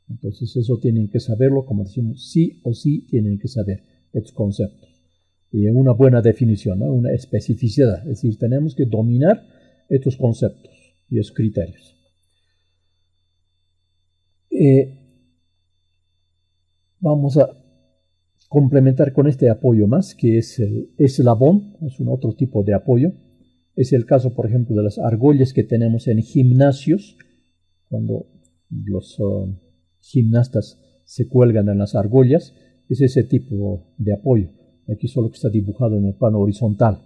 Entonces eso tienen que saberlo, como decimos, sí o sí tienen que saber estos conceptos. Y una buena definición, ¿no? Una especificidad, es decir, tenemos que dominar estos conceptos y estos criterios. Vamos a complementar con este apoyo más, que es el eslabón, es un otro tipo de apoyo. Es el caso, por ejemplo, de las argollas que tenemos en gimnasios, cuando los gimnastas se cuelgan en las argollas, es ese tipo de apoyo. Aquí solo que está dibujado en el plano horizontal.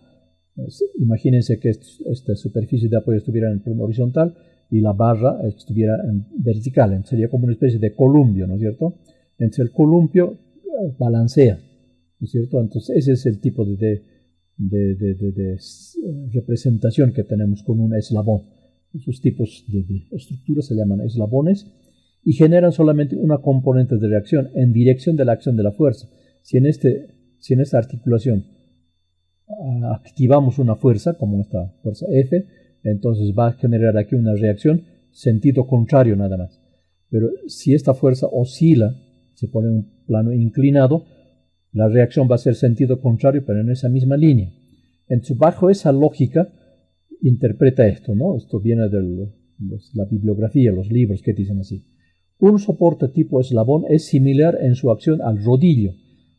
Imagínense que esta superficie de apoyo estuviera en el plano horizontal y la barra estuviera en vertical. Entonces sería como una especie de columpio, ¿no es cierto? Entonces el columpio balancea, ¿no es cierto? Entonces ese es el tipo de representación que tenemos con un eslabón. Esos tipos de estructuras se llaman eslabones y generan solamente una componente de reacción en dirección de la acción de la fuerza. Si en esta articulación activamos una fuerza, como esta fuerza F, entonces va a generar aquí una reacción sentido contrario nada más. Pero si esta fuerza oscila, se pone en un plano inclinado, la reacción va a ser sentido contrario, pero en esa misma línea. Entonces, bajo esa lógica, interpreta esto, ¿no? Esto viene de la bibliografía, los libros que dicen así. Un soporte tipo eslabón es similar en su acción al rodillo,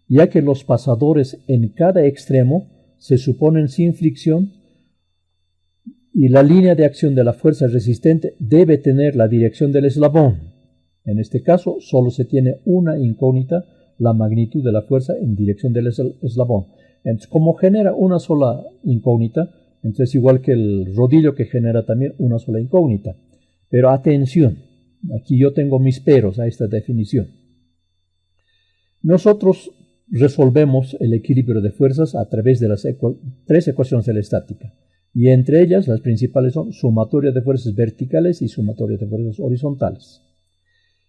ya que los pasadores en cada extremo se suponen sin fricción y la línea de acción de la fuerza resistente debe tener la dirección del eslabón. En este caso, solo se tiene una incógnita, la magnitud de la fuerza en dirección del eslabón. Entonces, como genera una sola incógnita, entonces igual que el rodillo que genera también una sola incógnita. Pero atención, aquí yo tengo mis peros a esta definición. Nosotros resolvemos el equilibrio de fuerzas a través de las tres ecuaciones de la estática. Y entre ellas, las principales son sumatoria de fuerzas verticales y sumatoria de fuerzas horizontales.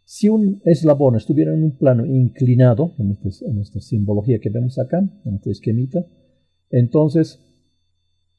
Si un eslabón estuviera en un plano inclinado, en esta simbología que vemos acá, en este esquemita, entonces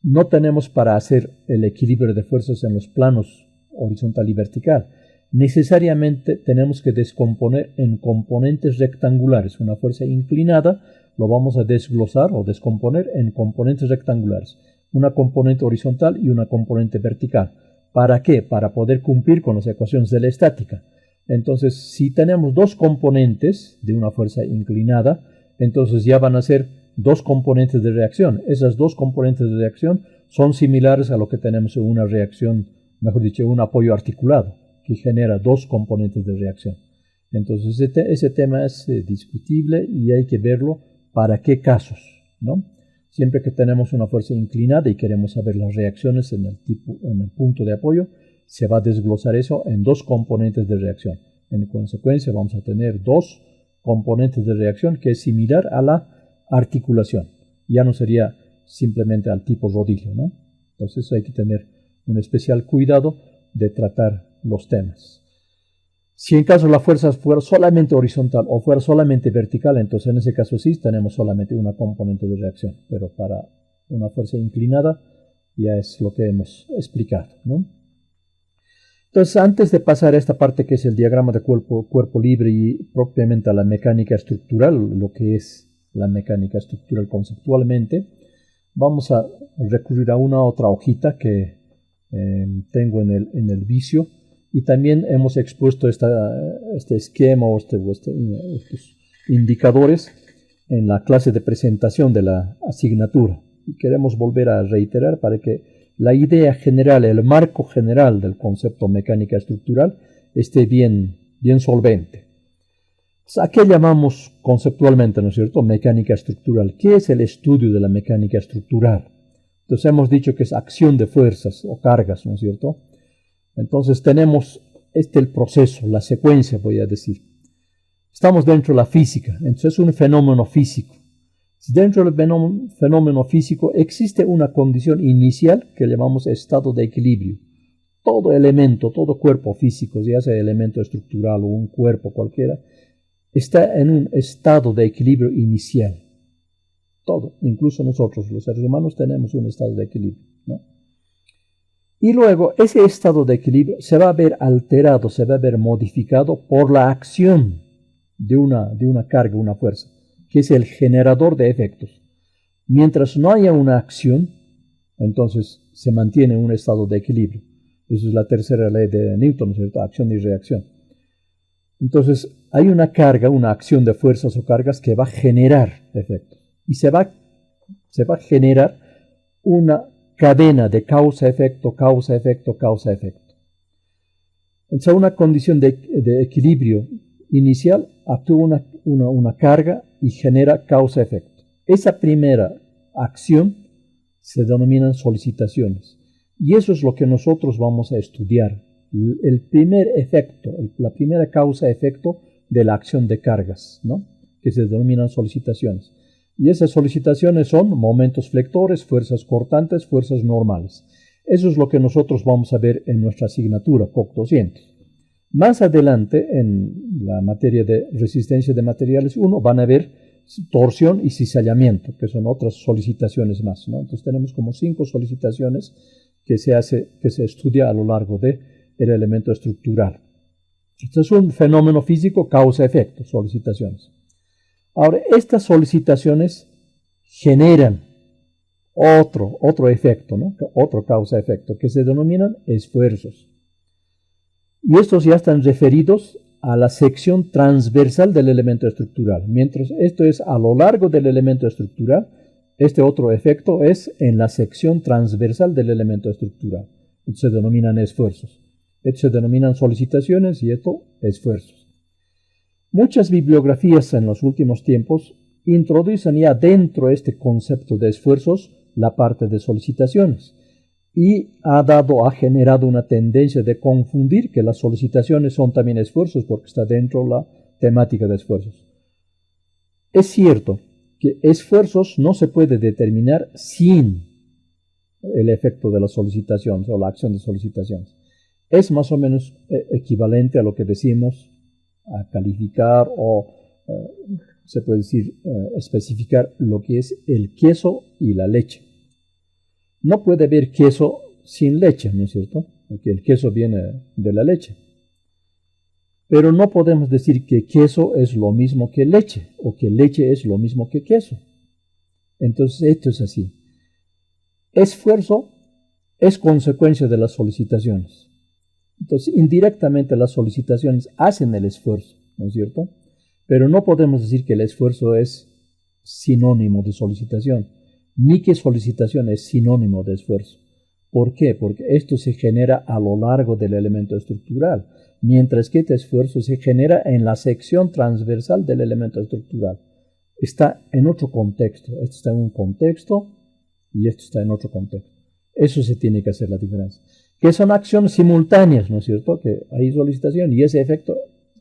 no tenemos para hacer el equilibrio de fuerzas en los planos horizontal y vertical. Necesariamente tenemos que descomponer en componentes rectangulares. Una fuerza inclinada lo vamos a desglosar o descomponer en componentes rectangulares. Una componente horizontal y una componente vertical. ¿Para qué? Para poder cumplir con las ecuaciones de la estática. Entonces, si tenemos dos componentes de una fuerza inclinada, entonces ya van a ser dos componentes de reacción. Esas dos componentes de reacción son similares a lo que tenemos en una reacción, mejor dicho, un apoyo articulado, que genera dos componentes de reacción. Entonces, ese tema es discutible y hay que verlo para qué casos, ¿no? Siempre que tenemos una fuerza inclinada y queremos saber las reacciones en el punto de apoyo, se va a desglosar eso en dos componentes de reacción. En consecuencia, vamos a tener dos componentes de reacción que es similar a la articulación. Ya no sería simplemente al tipo rodillo, ¿no? Entonces hay que tener un especial cuidado de tratar los temas. Si en caso la fuerza fuera solamente horizontal o fuera solamente vertical, entonces en ese caso sí tenemos solamente una componente de reacción. Pero para una fuerza inclinada ya es lo que hemos explicado, ¿no? Entonces, antes de pasar a esta parte que es el diagrama de cuerpo libre y propiamente a la mecánica estructural, lo que es la mecánica estructural conceptualmente, vamos a recurrir a una otra hojita que tengo en el vicio y también hemos expuesto este esquema o estos indicadores en la clase de presentación de la asignatura. Y queremos volver a reiterar para que la idea general, el marco general del concepto mecánica estructural esté bien solvente. ¿A qué llamamos conceptualmente, no es cierto, mecánica estructural? ¿Qué es el estudio de la mecánica estructural? Entonces hemos dicho que es acción de fuerzas o cargas, ¿no es cierto? Entonces tenemos el proceso, la secuencia, voy a decir. Estamos dentro de la física, entonces es un fenómeno físico. Dentro del fenómeno físico existe una condición inicial que llamamos estado de equilibrio. Todo elemento, todo cuerpo físico, ya sea elemento estructural o un cuerpo cualquiera, está en un estado de equilibrio inicial. Todo, incluso nosotros, los seres humanos, tenemos un estado de equilibrio. ¿no? Y luego ese estado de equilibrio se va a ver alterado, se va a ver modificado por la acción de una carga, una fuerza, que es el generador de efectos. Mientras no haya una acción, entonces se mantiene un estado de equilibrio. Esa es la tercera ley de Newton, ¿cierto? Acción y reacción. Entonces hay una carga, una acción de fuerzas o cargas que va a generar efectos. Y se va a generar una cadena de causa-efecto, causa-efecto, causa-efecto. Entonces, una condición de equilibrio inicial actúa una carga y genera causa-efecto. Esa primera acción se denominan solicitaciones. Y eso es lo que nosotros vamos a estudiar. El primer efecto, la primera causa-efecto de la acción de cargas, ¿no? Que se denominan solicitaciones. Y esas solicitaciones son momentos flectores, fuerzas cortantes, fuerzas normales. Eso es lo que nosotros vamos a ver en nuestra asignatura COC 200. Más adelante, en la materia de resistencia de materiales 1, van a ver torsión y cizallamiento, que son otras solicitaciones más, ¿no? Entonces tenemos como 5 solicitaciones que se estudia a lo largo del elemento estructural. Esto es un fenómeno físico causa-efecto, solicitaciones. Ahora, estas solicitaciones generan otro efecto, ¿no? Otro causa-efecto, que se denominan esfuerzos. Y estos ya están referidos a la sección transversal del elemento estructural. Mientras esto es a lo largo del elemento estructural, este otro efecto es en la sección transversal del elemento estructural. Estos se denominan esfuerzos. Estos se denominan solicitaciones y esto esfuerzos. Muchas bibliografías en los últimos tiempos introducen ya dentro de este concepto de esfuerzos la parte de solicitaciones y ha generado una tendencia de confundir que las solicitaciones son también esfuerzos porque está dentro la temática de esfuerzos. Es cierto que esfuerzos no se puede determinar sin el efecto de las solicitaciones o la acción de solicitaciones. Es más o menos equivalente a lo que decimos a calificar o se puede decir especificar lo que es el queso y la leche. No puede haber queso sin leche, ¿no es cierto? Porque el queso viene de la leche. Pero no podemos decir que queso es lo mismo que leche o que leche es lo mismo que queso. Entonces esto es así. Esfuerzo es consecuencia de las solicitaciones. Entonces, indirectamente las solicitaciones hacen el esfuerzo, ¿no es cierto? Pero no podemos decir que el esfuerzo es sinónimo de solicitación, ni que solicitación es sinónimo de esfuerzo. ¿Por qué? Porque esto se genera a lo largo del elemento estructural, mientras que este esfuerzo se genera en la sección transversal del elemento estructural. Está en otro contexto. Esto está en un contexto y esto está en otro contexto. Eso se tiene que hacer la diferencia. Que son acciones simultáneas, ¿no es cierto? Que hay solicitación y ese efecto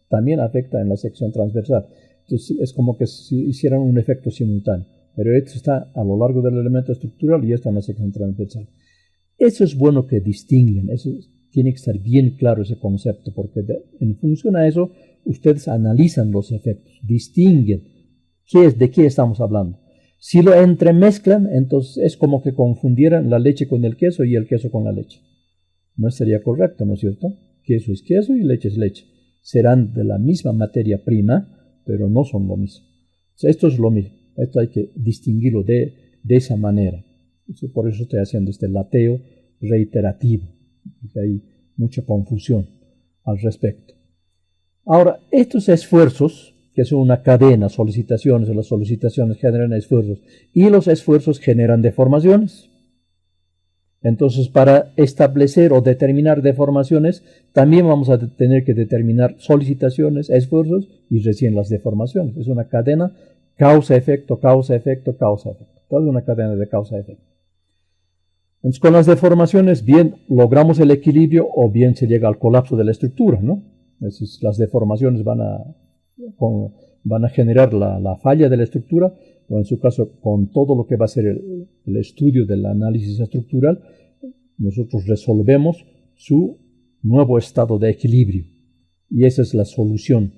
también afecta en la sección transversal. Entonces es como que si hicieran un efecto simultáneo. Pero esto está a lo largo del elemento estructural y esto en la sección transversal. Eso es bueno que distinguen, eso tiene que estar bien claro ese concepto, porque en función a eso ustedes analizan los efectos, distinguen de qué estamos hablando. Si lo entremezclan, entonces es como que confundieran la leche con el queso y el queso con la leche. No sería correcto, ¿no es cierto? Queso es queso y leche es leche. Serán de la misma materia prima, pero no son lo mismo. O sea, esto es lo mismo. Esto hay que distinguirlo de esa manera. Por eso estoy haciendo este lateo reiterativo, porque hay mucha confusión al respecto. Ahora, estos esfuerzos, que son una cadena, solicitaciones, las solicitaciones generan esfuerzos, y los esfuerzos generan deformaciones. Entonces, para establecer o determinar deformaciones, también vamos a tener que determinar solicitaciones, esfuerzos y recién las deformaciones. Es una cadena causa-efecto, causa-efecto, causa-efecto. Toda una cadena de causa-efecto. Entonces, con las deformaciones, bien logramos el equilibrio o bien se llega al colapso de la estructura, ¿no? Entonces, las deformaciones van a generar la falla de la estructura, o en su caso, con todo lo que va a ser el estudio del análisis estructural, nosotros resolvemos su nuevo estado de equilibrio. Y esa es la solución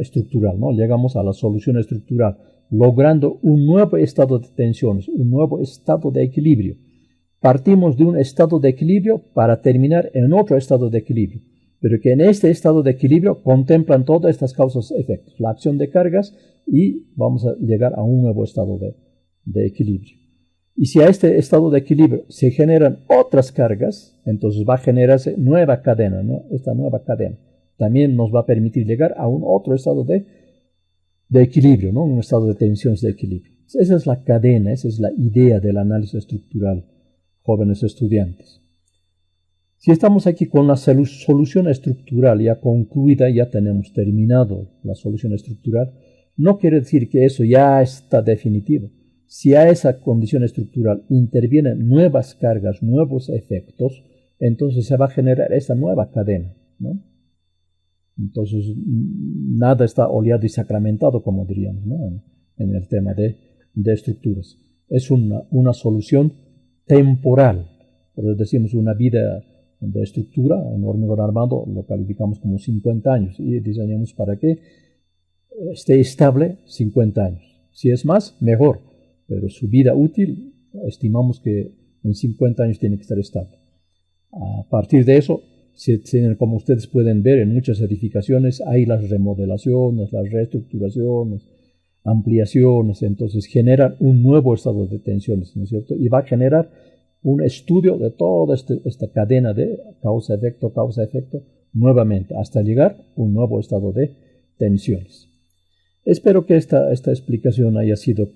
estructural, ¿no? Llegamos a la solución estructural, logrando un nuevo estado de tensiones, un nuevo estado de equilibrio. partimos de un estado de equilibrio para terminar en otro estado de equilibrio, pero que en este estado de equilibrio contemplan todas estas causas y efectos, la acción de cargas, y vamos a llegar a un nuevo estado de equilibrio. Y si a este estado de equilibrio se generan otras cargas, entonces va a generarse nueva cadena, ¿no? Esta nueva cadena también nos va a permitir llegar a un otro estado de equilibrio, ¿no? Un estado de tensiones de equilibrio. Esa es la cadena, esa es la idea del análisis estructural, jóvenes estudiantes. Si estamos aquí con la solución estructural ya concluida, ya tenemos terminado la solución estructural, no quiere decir que eso ya está definitivo. Si a esa condición estructural intervienen nuevas cargas, nuevos efectos, entonces se va a generar esta nueva cadena, ¿no? Entonces, nada está oleado y sacramentado, como diríamos, ¿no? en el tema de estructuras. Es una solución temporal. Por eso decimos una vida de estructura, en hormigón armado lo calificamos como 50 años y diseñamos para que esté estable 50 años. Si es más, mejor, pero su vida útil estimamos que en 50 años tiene que estar estable. A partir de eso, como ustedes pueden ver en muchas edificaciones, hay las remodelaciones, las reestructuraciones, ampliaciones, entonces generan un nuevo estado de tensiones, ¿no es cierto? Y va a generar un estudio de toda esta cadena de causa-efecto, nuevamente, hasta llegar a un nuevo estado de tensiones. Espero que esta explicación haya sido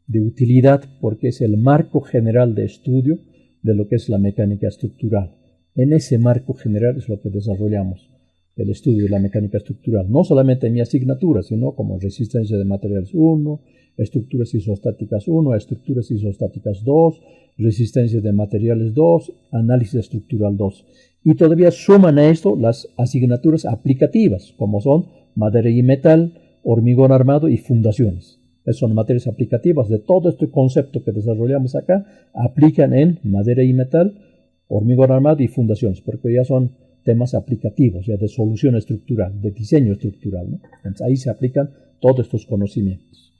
de utilidad, porque es el marco general de estudio de lo que es la mecánica estructural. En ese marco general es lo que desarrollamos, el estudio de la mecánica estructural, no solamente en mi asignatura, sino como resistencia de materiales 1, estructuras isostáticas 1, estructuras isostáticas 2, resistencia de materiales 2, análisis estructural 2. Y todavía suman a esto las asignaturas aplicativas, como son madera y metal, hormigón armado y fundaciones. Esas son materias aplicativas de todo este concepto que desarrollamos acá, aplican en madera y metal, hormigón armado y fundaciones, porque ya son temas aplicativos, ya de solución estructural, de diseño estructural, ¿no? Entonces, ahí se aplican todos estos conocimientos.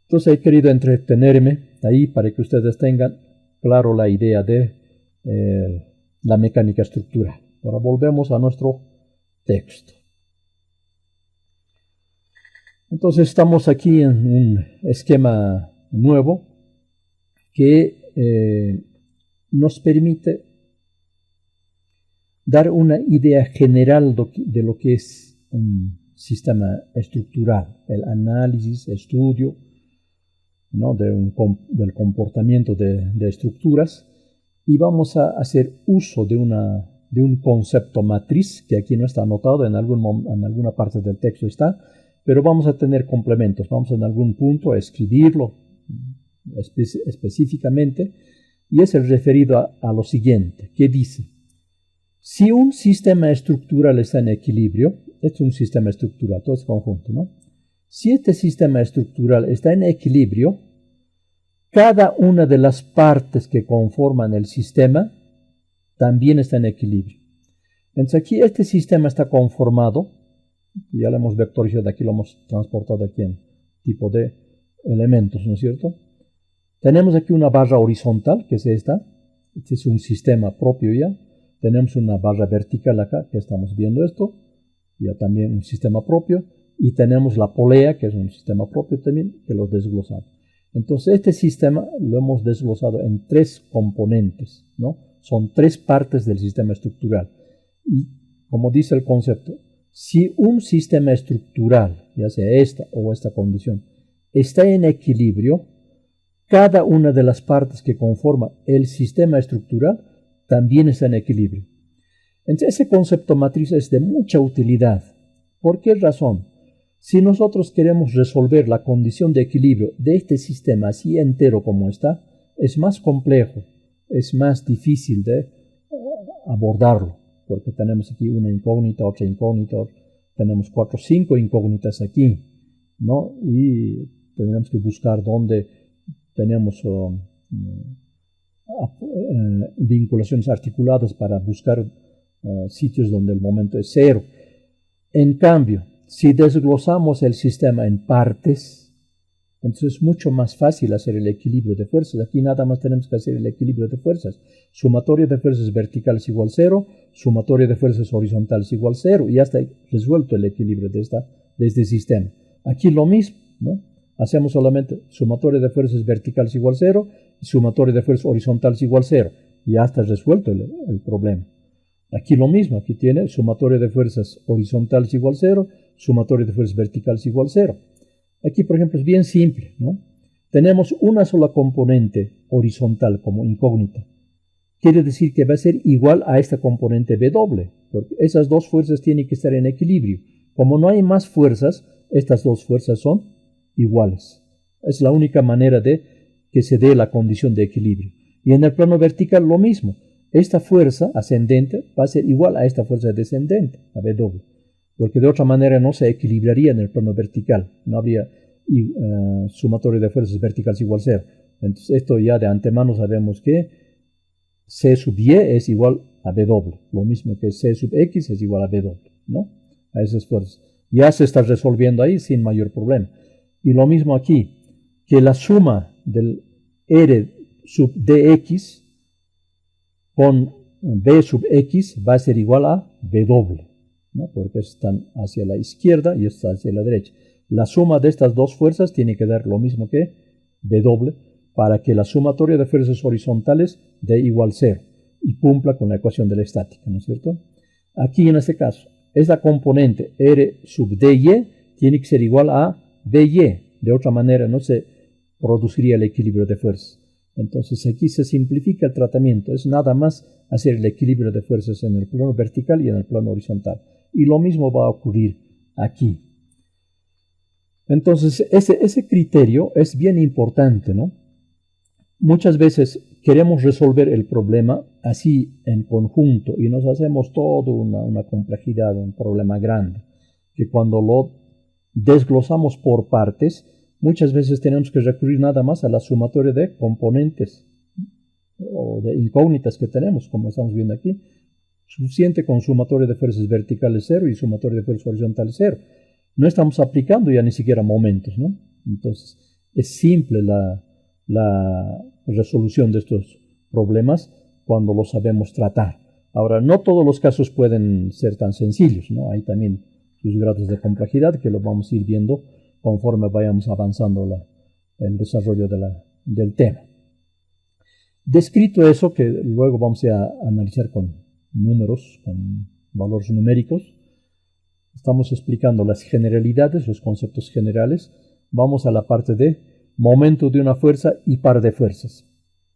Entonces he querido entretenerme ahí para que ustedes tengan claro la idea de la mecánica estructural. Ahora volvemos a nuestro texto. Entonces estamos aquí en un esquema nuevo que nos permite dar una idea general de lo que es un sistema estructural, el análisis, estudio, ¿no? del comportamiento de estructuras, y vamos a hacer uso de un concepto matriz que aquí no está anotado, en alguna parte del texto está, pero vamos a tener complementos, vamos en algún punto a escribirlo específicamente, y es el referido a lo siguiente, que dice: si un sistema estructural está en equilibrio, este es un sistema estructural, todo es conjunto, ¿no? Si este sistema estructural está en equilibrio, cada una de las partes que conforman el sistema también está en equilibrio. Entonces aquí este sistema está conformado, ya lo hemos vectorizado aquí, lo hemos transportado aquí en tipo de elementos, ¿no es cierto? Tenemos aquí una barra horizontal, que es esta. Este es un sistema propio ya. Tenemos una barra vertical acá, que estamos viendo esto. Ya también un sistema propio. Y tenemos la polea, que es un sistema propio también, que lo desglosamos. Entonces este sistema lo hemos desglosado en 3 componentes, ¿no? Son 3 partes del sistema estructural. Y como dice el concepto, si un sistema estructural, ya sea esta o esta condición, está en equilibrio, cada una de las partes que conforma el sistema estructural también está en equilibrio. Entonces, ese concepto matriz es de mucha utilidad. ¿Por qué razón? Si nosotros queremos resolver la condición de equilibrio de este sistema así entero como está, es más complejo, es más difícil de abordarlo, porque tenemos aquí una incógnita, otra incógnita, tenemos 4 o 5 incógnitas aquí, ¿no? Y tenemos que buscar dónde tenemos vinculaciones articuladas para buscar sitios donde el momento es 0. En cambio, si desglosamos el sistema en partes, Entonces es mucho más fácil hacer el equilibrio de fuerzas. Aquí nada más tenemos que hacer el equilibrio de fuerzas. Sumatoria de fuerzas verticales igual 0, sumatoria de fuerzas horizontales igual 0, y ya está resuelto el equilibrio de este sistema. Aquí lo mismo, ¿no? Hacemos solamente sumatoria de fuerzas verticales igual 0 y sumatoria de fuerzas horizontales igual 0. Y ya está resuelto el problema. Aquí lo mismo, aquí tiene sumatoria de fuerzas horizontales igual 0, sumatoria de fuerzas verticales igual 0. Aquí, por ejemplo, es bien simple, ¿no? Tenemos una sola componente horizontal como incógnita. Quiere decir que va a ser igual a esta componente W, porque esas dos fuerzas tienen que estar en equilibrio. Como no hay más fuerzas, estas dos fuerzas son iguales. Es la única manera de que se dé la condición de equilibrio. Y en el plano vertical lo mismo. Esta fuerza ascendente va a ser igual a esta fuerza descendente, a W, porque de otra manera no se equilibraría en el plano vertical. No habría sumatoria de fuerzas verticales igual 0. Entonces esto ya de antemano sabemos que C sub Y es igual a W. Lo mismo que C sub X es igual a W, ¿no? A esas fuerzas. Ya se está resolviendo ahí sin mayor problema. Y lo mismo aquí, que la suma del R sub dx con B sub X va a ser igual a W, ¿no? Porque están hacia la izquierda y está hacia la derecha. La suma de estas dos fuerzas tiene que dar lo mismo que W para que la sumatoria de fuerzas horizontales dé igual 0 y cumpla con la ecuación de la estática, ¿no es cierto? Aquí en este caso, esta componente R sub dy tiene que ser igual a dy. De otra manera no se produciría el equilibrio de fuerzas. Entonces aquí se simplifica el tratamiento. Es nada más hacer el equilibrio de fuerzas en el plano vertical y en el plano horizontal. Y lo mismo va a ocurrir aquí. Entonces ese criterio es bien importante, ¿no? Muchas veces queremos resolver el problema así en conjunto y nos hacemos toda una complejidad, un problema grande, que cuando lo desglosamos por partes, muchas veces tenemos que recurrir nada más a la sumatoria de componentes o de incógnitas que tenemos, como estamos viendo aquí. Suficiente con sumatoria de fuerzas verticales 0 y sumatoria de fuerzas horizontales 0. No estamos aplicando ya ni siquiera momentos, ¿no? Entonces, es simple la resolución de estos problemas cuando los sabemos tratar. Ahora, no todos los casos pueden ser tan sencillos, ¿no? Hay también sus grados de complejidad que lo vamos a ir viendo conforme vayamos avanzando el desarrollo del tema. Descrito eso, que luego vamos a analizar con números, con valores numéricos, estamos explicando las generalidades, los conceptos generales. Vamos a la parte de momento de una fuerza y par de fuerzas.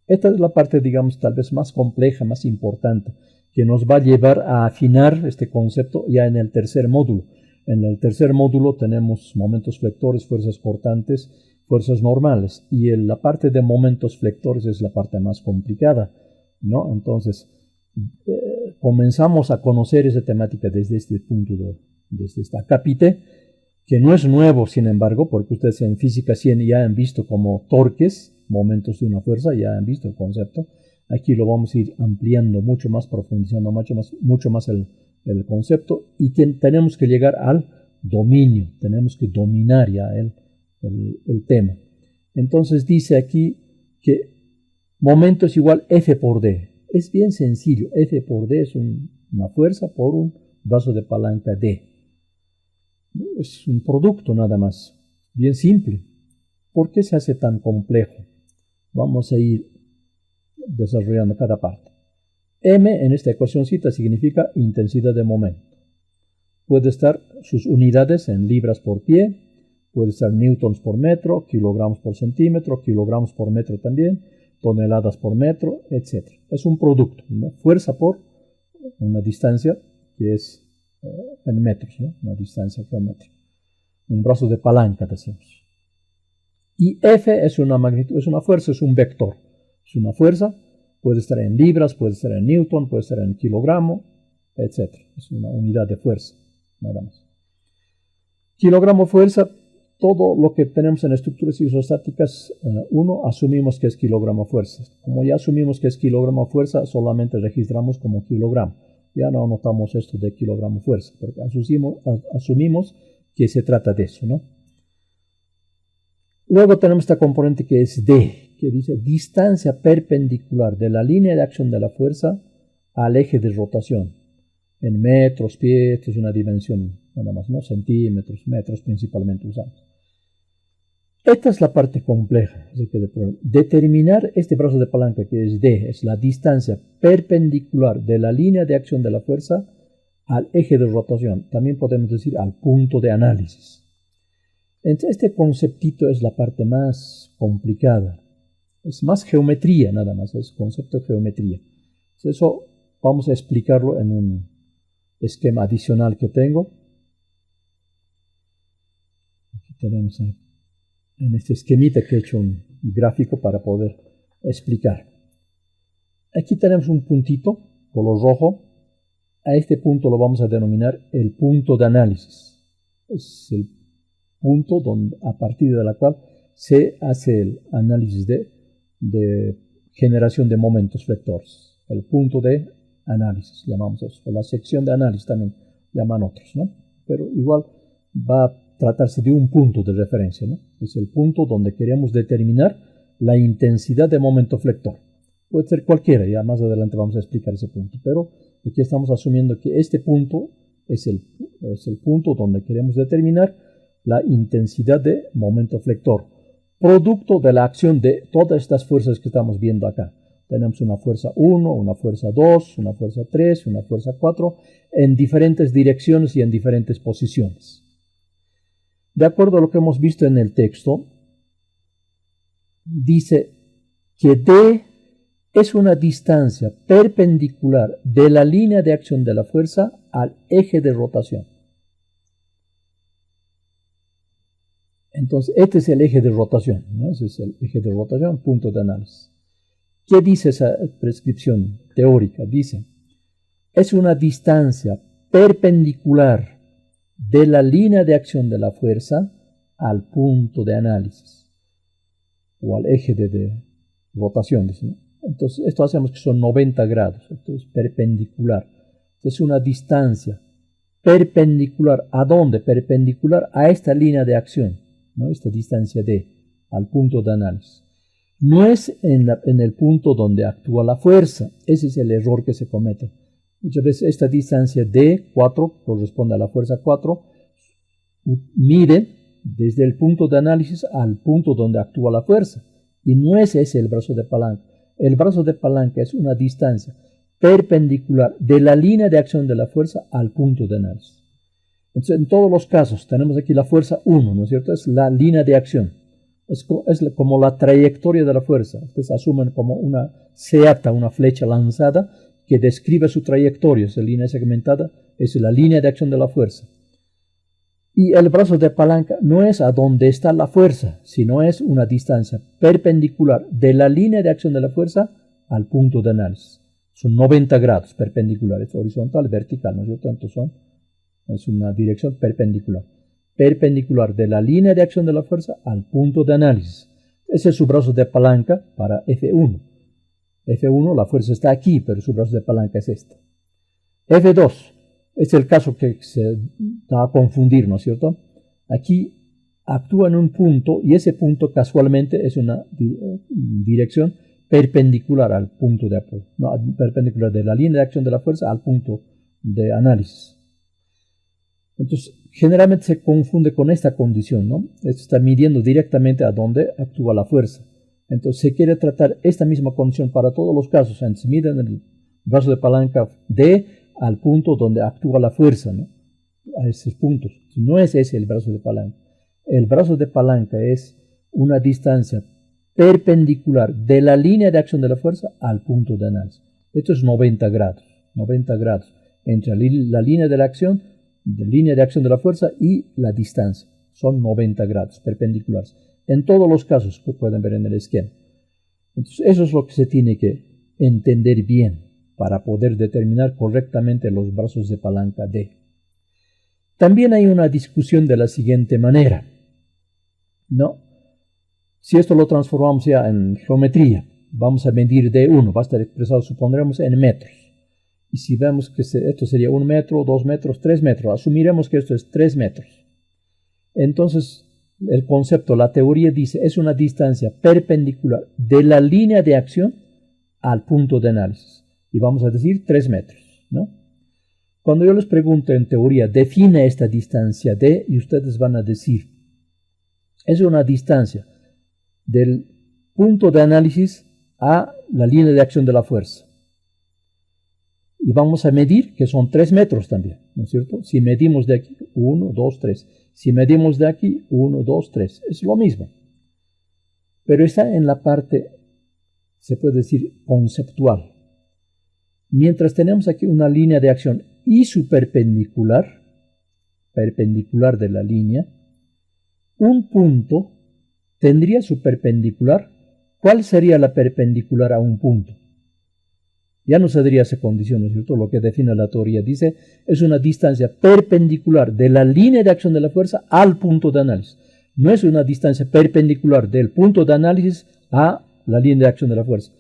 Esta es la parte, digamos, tal vez más compleja, más importante, que nos va a llevar a afinar este concepto ya en el tercer módulo. En el tercer módulo tenemos momentos flectores, fuerzas cortantes, fuerzas normales, y la parte de momentos flectores es la parte más complicada, ¿no? Entonces, comenzamos a conocer esa temática desde este punto, desde esta capite, que no es nuevo, sin embargo, porque ustedes en física 100 ya han visto como torques, momentos de una fuerza, ya han visto el concepto. Aquí lo vamos a ir ampliando mucho más, profundizando mucho más el concepto, y tenemos que llegar al dominio, tenemos que dominar ya el tema. Entonces dice aquí que momento es igual F por D. Es bien sencillo, F por D es una fuerza por un brazo de palanca D. Es un producto nada más, bien simple. ¿Por qué se hace tan complejo? Vamos a ir desarrollando cada parte. M en esta ecuacióncita significa intensidad de momento. Puede estar sus unidades en libras por pie, puede estar newtons por metro, kilogramos por centímetro, kilogramos por metro también, toneladas por metro, etc. Es un producto, una fuerza por una distancia que es en metros, ¿no? Una distancia geométrica. Un brazo de palanca, decimos. Y F es una magnitud, es una fuerza, es un vector. Es una fuerza, puede estar en libras, puede estar en newton, puede estar en kilogramo, etc. Es una unidad de fuerza, nada más. Kilogramo fuerza, todo lo que tenemos en estructuras isostáticas 1, asumimos que es kilogramo fuerza. Como ya asumimos que es kilogramo fuerza, solamente registramos como kilogramo. Ya no anotamos esto de kilogramo fuerza, porque asumimos que se trata de eso, ¿no? Luego tenemos esta componente que es D, que dice distancia perpendicular de la línea de acción de la fuerza al eje de rotación. En metros, pies, esto es una dimensión nada más, ¿no? Centímetros, metros principalmente usamos. Esta es la parte compleja. Determinar este brazo de palanca que es D, es la distancia perpendicular de la línea de acción de la fuerza al eje de rotación. También podemos decir al punto de análisis. Entonces, este conceptito es la parte más complicada. Es más geometría nada más, es concepto de geometría. Entonces, eso vamos a explicarlo en un esquema adicional que tengo. Aquí tenemos en este esquemita que he hecho un gráfico para poder explicar. Aquí tenemos un puntito, color rojo. A este punto lo vamos a denominar el punto de análisis. Es el punto donde, a partir de la cual se hace el análisis de generación de momentos vectores. El punto de análisis, llamamos eso. O la sección de análisis también llaman otros, ¿no? Pero igual va a tratarse de un punto de referencia, ¿no? Es el punto donde queremos determinar la intensidad de momento flector. Puede ser cualquiera, ya más adelante vamos a explicar ese punto, pero aquí estamos asumiendo que este punto es el punto donde queremos determinar la intensidad de momento flector, producto de la acción de todas estas fuerzas que estamos viendo acá. Tenemos una fuerza 1, una fuerza 2, una fuerza 3, una fuerza 4, en diferentes direcciones y en diferentes posiciones. De acuerdo a lo que hemos visto en el texto, dice que D es una distancia perpendicular de la línea de acción de la fuerza al eje de rotación. Entonces, este es el eje de rotación, ¿no? Ese es el eje de rotación, punto de análisis. ¿Qué dice esa prescripción teórica? Dice, es una distancia perpendicular de la línea de acción de la fuerza al punto de análisis, o al eje de rotación, dice, ¿no? Entonces, esto hacemos que son 90 grados, esto es perpendicular. Es una distancia perpendicular, ¿a dónde? Perpendicular a esta línea de acción, ¿no? Esta distancia D, al punto de análisis. No es en el punto donde actúa la fuerza, ese es el error que se comete. Muchas veces esta distancia D4 corresponde a la fuerza 4, mide desde el punto de análisis al punto donde actúa la fuerza, y no es ese el brazo de palanca. El brazo de palanca es una distancia perpendicular de la línea de acción de la fuerza al punto de análisis. Entonces, en todos los casos, tenemos aquí la fuerza 1, ¿no es cierto? Es la línea de acción. Es como la trayectoria de la fuerza. Ustedes asumen como una seata, una flecha lanzada que describe su trayectoria. Esa línea segmentada es la línea de acción de la fuerza. Y el brazo de palanca no es a donde está la fuerza, sino es una distancia perpendicular de la línea de acción de la fuerza al punto de análisis. Son 90 grados perpendiculares, horizontal, vertical, ¿no es cierto? Entonces es una dirección perpendicular. Perpendicular de la línea de acción de la fuerza al punto de análisis. Ese es su brazo de palanca para F1. F1, la fuerza está aquí, pero su brazo de palanca es este. F2. Es el caso que se da a confundir, ¿no es cierto? Aquí actúa en un punto y ese punto casualmente es una dirección perpendicular al punto de apoyo, no, perpendicular de la línea de acción de la fuerza al punto de análisis. Entonces, generalmente se confunde con esta condición, ¿no? Esto está midiendo directamente a dónde actúa la fuerza. Entonces, se quiere tratar esta misma condición para todos los casos. Se mide en el brazo de palanca D al punto donde actúa la fuerza, ¿no? A esos puntos. No es ese el brazo de palanca. El brazo de palanca es una distancia perpendicular de la línea de acción de la fuerza al punto de análisis. Esto es 90 grados. 90 grados entre la línea de la acción, línea de acción de la fuerza y la distancia. Son 90 grados perpendiculares. En todos los casos que pueden ver en el esquema. Entonces, eso es lo que se tiene que entender bien para poder determinar correctamente los brazos de palanca D. También hay una discusión de la siguiente manera, ¿no? Si esto lo transformamos ya en geometría, vamos a medir D1, va a estar expresado, supondremos, en metros. Y si vemos que esto sería 1 metro, 2 metros, 3 metros, asumiremos que esto es 3 metros. Entonces, el concepto, la teoría dice, es una distancia perpendicular de la línea de acción al punto de análisis. Y vamos a decir 3 metros, ¿no? Cuando yo les pregunto en teoría, define esta distancia D, y ustedes van a decir, es una distancia del punto de análisis a la línea de acción de la fuerza. Y vamos a medir, que son 3 metros también, ¿no es cierto? Si medimos de aquí, 1, 2, 3. Si medimos de aquí, 1, 2, 3. Es lo mismo. Pero está en la parte, se puede decir, conceptual. Mientras tenemos aquí una línea de acción y su perpendicular de la línea, un punto tendría su perpendicular. ¿Cuál sería la perpendicular a un punto? Ya no se daría esa condición, ¿no es cierto? Lo que define la teoría dice, es una distancia perpendicular de la línea de acción de la fuerza al punto de análisis. No es una distancia perpendicular del punto de análisis a la línea de acción de la fuerza,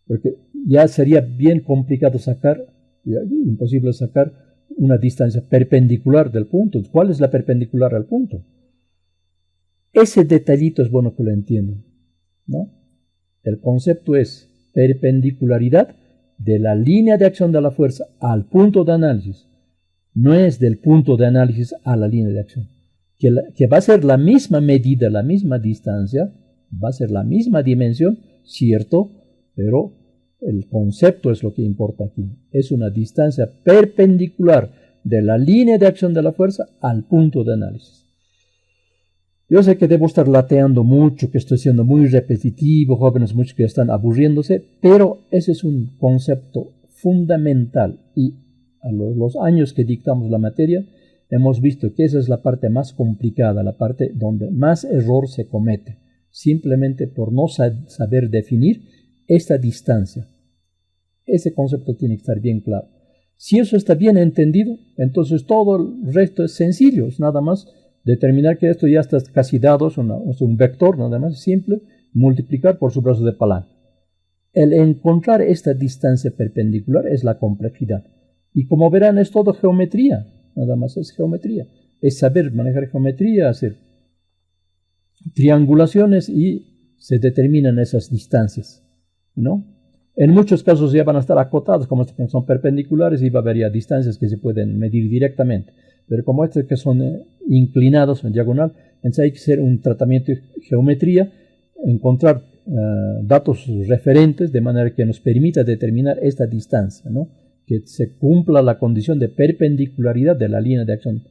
porque ya sería bien complicado sacar, imposible sacar una distancia perpendicular del punto. ¿Cuál es la perpendicular al punto? Ese detallito es bueno que lo entiendan, ¿no? El concepto es perpendicularidad de la línea de acción de la fuerza al punto de análisis. No es del punto de análisis a la línea de acción. Que va a ser la misma medida, la misma distancia, va a ser la misma dimensión, cierto, pero el concepto es lo que importa aquí. Es una distancia perpendicular de la línea de acción de la fuerza al punto de análisis. Yo sé que debo estar lateando mucho, que estoy siendo muy repetitivo, jóvenes muchos que están aburriéndose, pero ese es un concepto fundamental y a los años que dictamos la materia hemos visto que esa es la parte más complicada, la parte donde más error se comete, simplemente por no saber definir esta distancia. Ese concepto tiene que estar bien claro. Si eso está bien entendido, entonces todo el resto es sencillo, es nada más determinar que esto ya está casi dado, es un vector nada más simple, multiplicar por su brazo de palanca. El encontrar esta distancia perpendicular es la complejidad. Y como verán, es todo geometría, nada más es geometría. Es saber manejar geometría, hacer triangulaciones y se determinan esas distancias, ¿no? En muchos casos ya van a estar acotados, como estos que son perpendiculares, y va a haber ya distancias que se pueden medir directamente. Pero como estos que son inclinados en diagonal, entonces hay que hacer un tratamiento de geometría, encontrar datos referentes de manera que nos permita determinar esta distancia, ¿no? Que se cumpla la condición de perpendicularidad de la línea de acción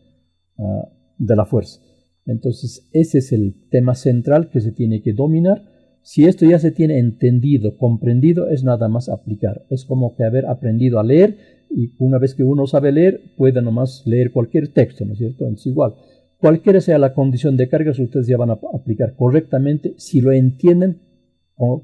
de la fuerza. Entonces ese es el tema central que se tiene que dominar. Si esto ya se tiene entendido, comprendido, es nada más aplicar. Es como que haber aprendido a leer, y una vez que uno sabe leer, puede nomás leer cualquier texto, ¿no es cierto? Entonces igual, cualquiera sea la condición de cargas, ustedes ya van a aplicar correctamente, si lo entienden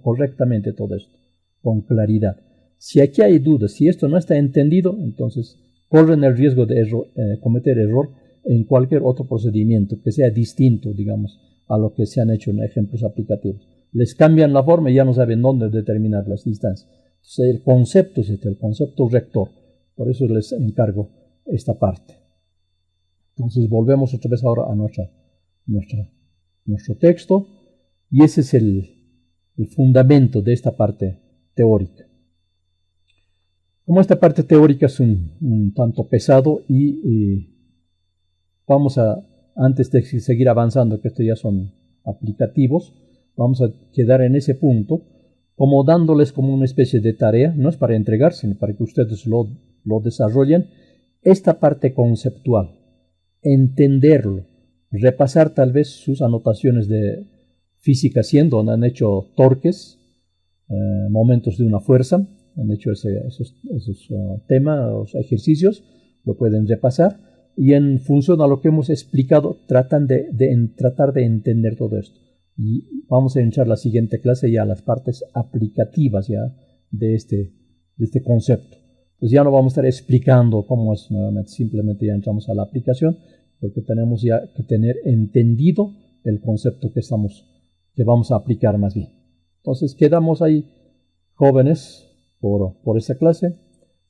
correctamente todo esto, con claridad. Si aquí hay dudas, si esto no está entendido, entonces corren el riesgo de cometer error en cualquier otro procedimiento que sea distinto, digamos, a lo que se han hecho en ejemplos aplicativos. Les cambian la forma y ya no saben dónde determinar las distancias. Entonces el concepto es el concepto rector. Por eso les encargo esta parte. Entonces volvemos otra vez ahora a nuestro texto. Y ese es el fundamento de esta parte teórica. Como esta parte teórica es un tanto pesado y vamos a, antes de seguir avanzando, que esto ya son aplicativos, vamos a quedar en ese punto, como dándoles como una especie de tarea, no es para entregar, sino para que ustedes lo desarrollen, esta parte conceptual, entenderlo, repasar tal vez sus anotaciones de física 100, donde han hecho torques, momentos de una fuerza, han hecho esos temas, ejercicios, lo pueden repasar, y en función a lo que hemos explicado, tratar de entender todo esto. Y vamos a entrar la siguiente clase ya a las partes aplicativas ya de este concepto. Pues ya no vamos a estar explicando cómo es nuevamente, simplemente ya entramos a la aplicación, porque tenemos ya que tener entendido el concepto que vamos a aplicar más bien. Entonces quedamos ahí, jóvenes, por esta clase.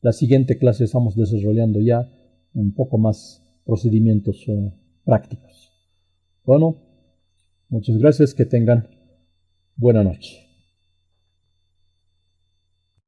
La siguiente clase estamos desarrollando ya un poco más procedimientos prácticos. Bueno, Muchas gracias, que tengan buena noche.